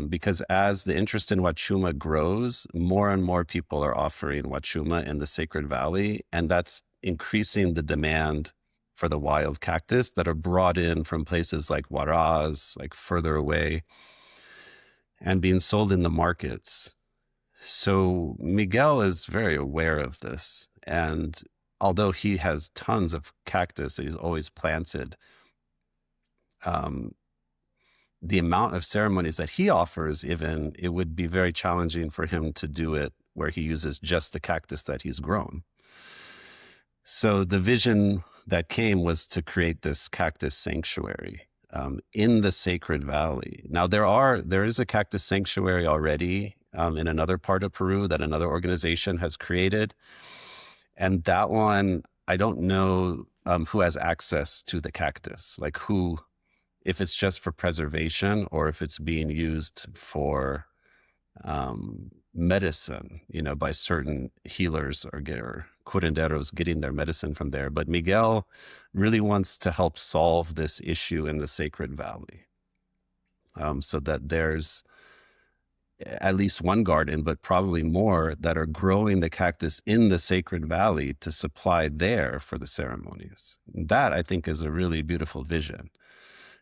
because as the interest in Huachuma grows, more and more people are offering Huachuma in the Sacred Valley, and that's increasing the demand for the wild cactus that are brought in from places like Huaraz, like further away, and being sold in the markets. So Miguel is very aware of this. And although he has tons of cactus that he's always planted, the amount of ceremonies that he offers, even, it would be very challenging for him to do it where he uses just the cactus that he's grown. So the vision that came was to create this cactus sanctuary in the Sacred Valley. Now there is a cactus sanctuary already in another part of Peru that another organization has created. And that one, I don't know who has access to the cactus, like who, if it's just for preservation or if it's being used for medicine, by certain healers or curanderos getting their medicine from there. But Miguel really wants to help solve this issue in the Sacred Valley, so that there's at least one garden, but probably more, that are growing the cactus in the Sacred Valley to supply there for the ceremonies. That, I think, is a really beautiful vision.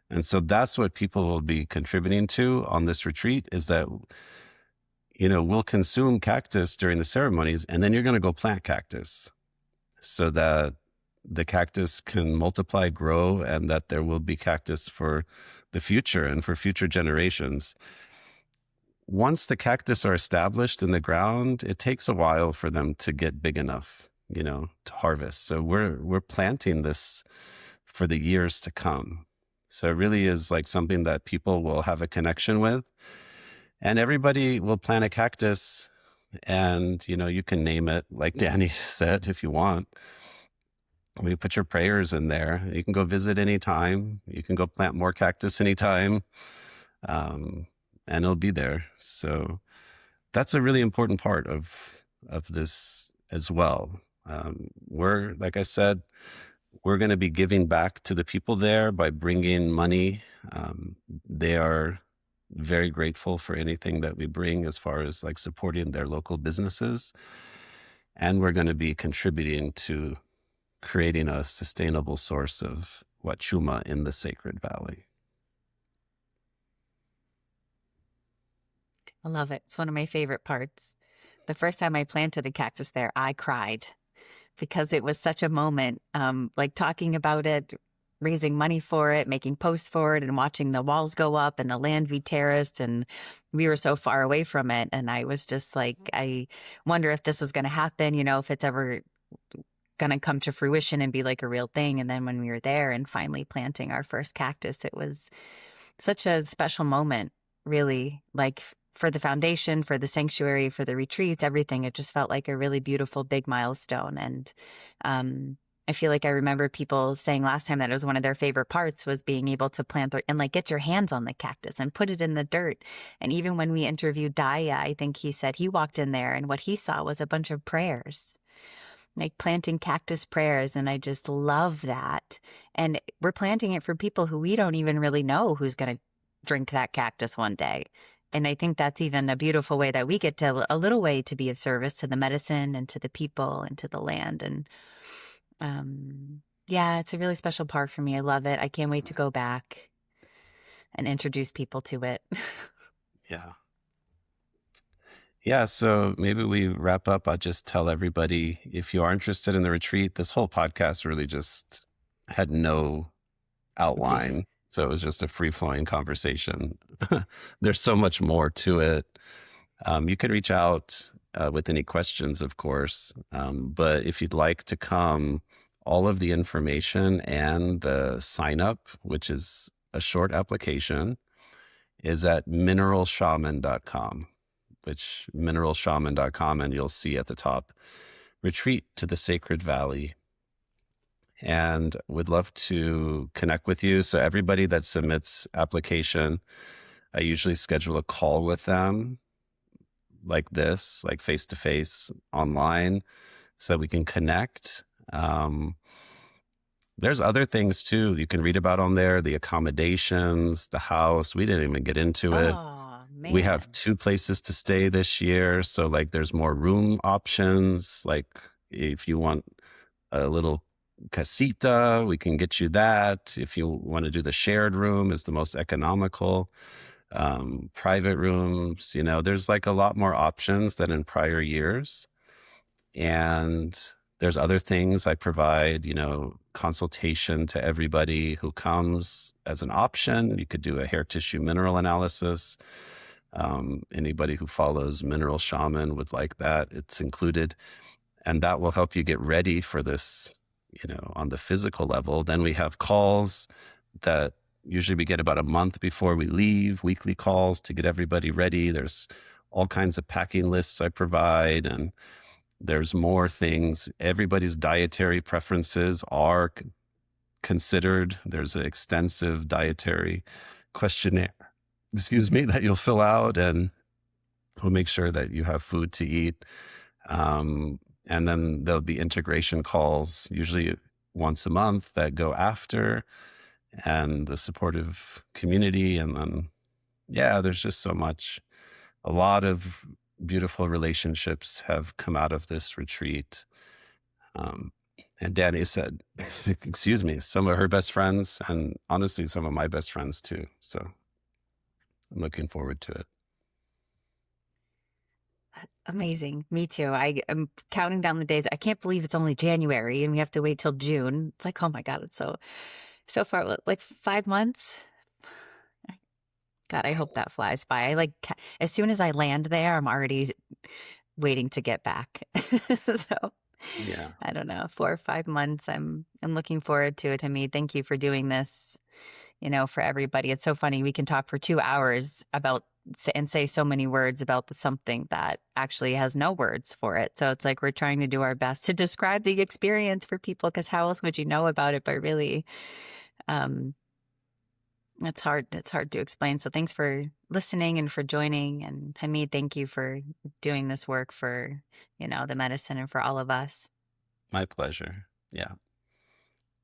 And so that's what people will be contributing to on this retreat, is that we'll consume cactus during the ceremonies, and then you're going to go plant cactus so that the cactus can multiply, grow, and that there will be cactus for the future and for future generations. Once the cactus are established in the ground, it takes a while for them to get big enough, to harvest. So we're planting this for the years to come. So it really is like something that people will have a connection with. And everybody will plant a cactus, and, you can name it, like Dani said, if you want. You put your prayers in there. You can go visit anytime. You can go plant more cactus anytime, and it'll be there. So that's a really important part of this as well. Like I said, we're going to be giving back to the people there by bringing money. They are very grateful for anything that we bring as far as like supporting their local businesses. And we're going to be contributing to creating a sustainable source of Huachuma in the Sacred Valley. I love it. It's one of my favorite parts. The first time I planted a cactus there, I cried because it was such a moment, like talking about it, raising money for it, making posts for it, and watching the walls go up and the land be terraced. And we were so far away from it. And I was just like, I wonder if this is going to happen, if it's ever going to come to fruition and be like a real thing. And then when we were there and finally planting our first cactus, it was such a special moment, really, like for the foundation, for the sanctuary, for the retreats, everything. It just felt like a really beautiful, big milestone. And I feel like I remember people saying last time that it was one of their favorite parts was being able to plant and like get your hands on the cactus and put it in the dirt. And even when we interviewed Daya, I think he said he walked in there and what he saw was a bunch of prayers, like planting cactus prayers. And I just love that. And we're planting it for people who we don't even really know who's going to drink that cactus one day. And I think that's even a beautiful way that we get to a little way to be of service to the medicine and to the people and to the land. And yeah, it's a really special part for me. I love it. I can't wait to go back and introduce people to it. Yeah. Yeah. So maybe we wrap up. I'll just tell everybody, if you are interested in the retreat, this whole podcast really just had no outline. So it was just a free flowing conversation. There's so much more to it. You can reach out with any questions, of course. But if you'd like to come, all of the information and the sign up, which is a short application, is at mineralshaman.com, which mineralshaman.com, and you'll see at the top, retreat to the sacred valley. And would love to connect with you. So everybody that submits application, I usually schedule a call with them like this, like face to face online, so we can connect. There's other things too you can read about on there, the accommodations, the house. We didn't even get into it. Oh, We have man. 2 places to stay this year. So like there's more room options. Like if you want a little casita, we can get you that. If you want to do the shared room, is the most economical. Private rooms, there's like a lot more options than in prior years. And there's other things I provide, consultation to everybody who comes as an option. You could do a hair tissue mineral analysis. Anybody who follows Mineral Shaman would like that. It's included. And that will help you get ready for this, on the physical level. Then we have calls that usually we get about a month before we leave, weekly calls to get everybody ready. There's all kinds of packing lists I provide, and there's more things. Everybody's dietary preferences are considered. There's an extensive dietary questionnaire, that you'll fill out, and we'll make sure that you have food to eat. And then there'll be integration calls, usually once a month, that go after, and the supportive community. And then, there's just so much. A lot of beautiful relationships have come out of this retreat. And Dani said, excuse me, some of her best friends, and honestly, some of my best friends too. So I'm looking forward to it. Amazing. Me too. I am counting down the days. I can't believe it's only January and we have to wait till June. It's like, oh my God, it's so far, like 5 months. God, I hope that flies by. As soon as I land there, I'm already waiting to get back. So Yeah, I don't know, 4 or 5 months. I'm looking forward to it, Hamid. Thank you for doing this, for everybody. It's so funny. We can talk for 2 hours about and say so many words about something that actually has no words for it. So it's like we're trying to do our best to describe the experience for people, because how else would you know about it? But really, it's hard to explain. So thanks for listening and for joining. And Hamid, thank you for doing this work for, the medicine and for all of us. my pleasure. Yeah.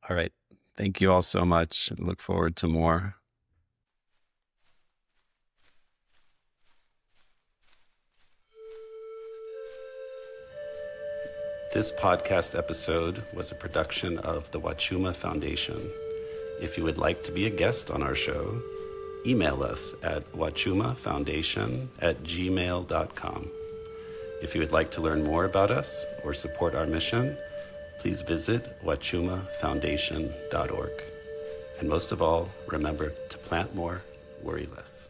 All right. Thank you all so much. Look forward to more. This podcast episode was a production of the Huachuma Foundation. If you would like to be a guest on our show, email us at huachumafoundation@gmail.com. If you would like to learn more about us or support our mission, please visit huachumafoundation.org. And most of all, remember to plant more, worry less.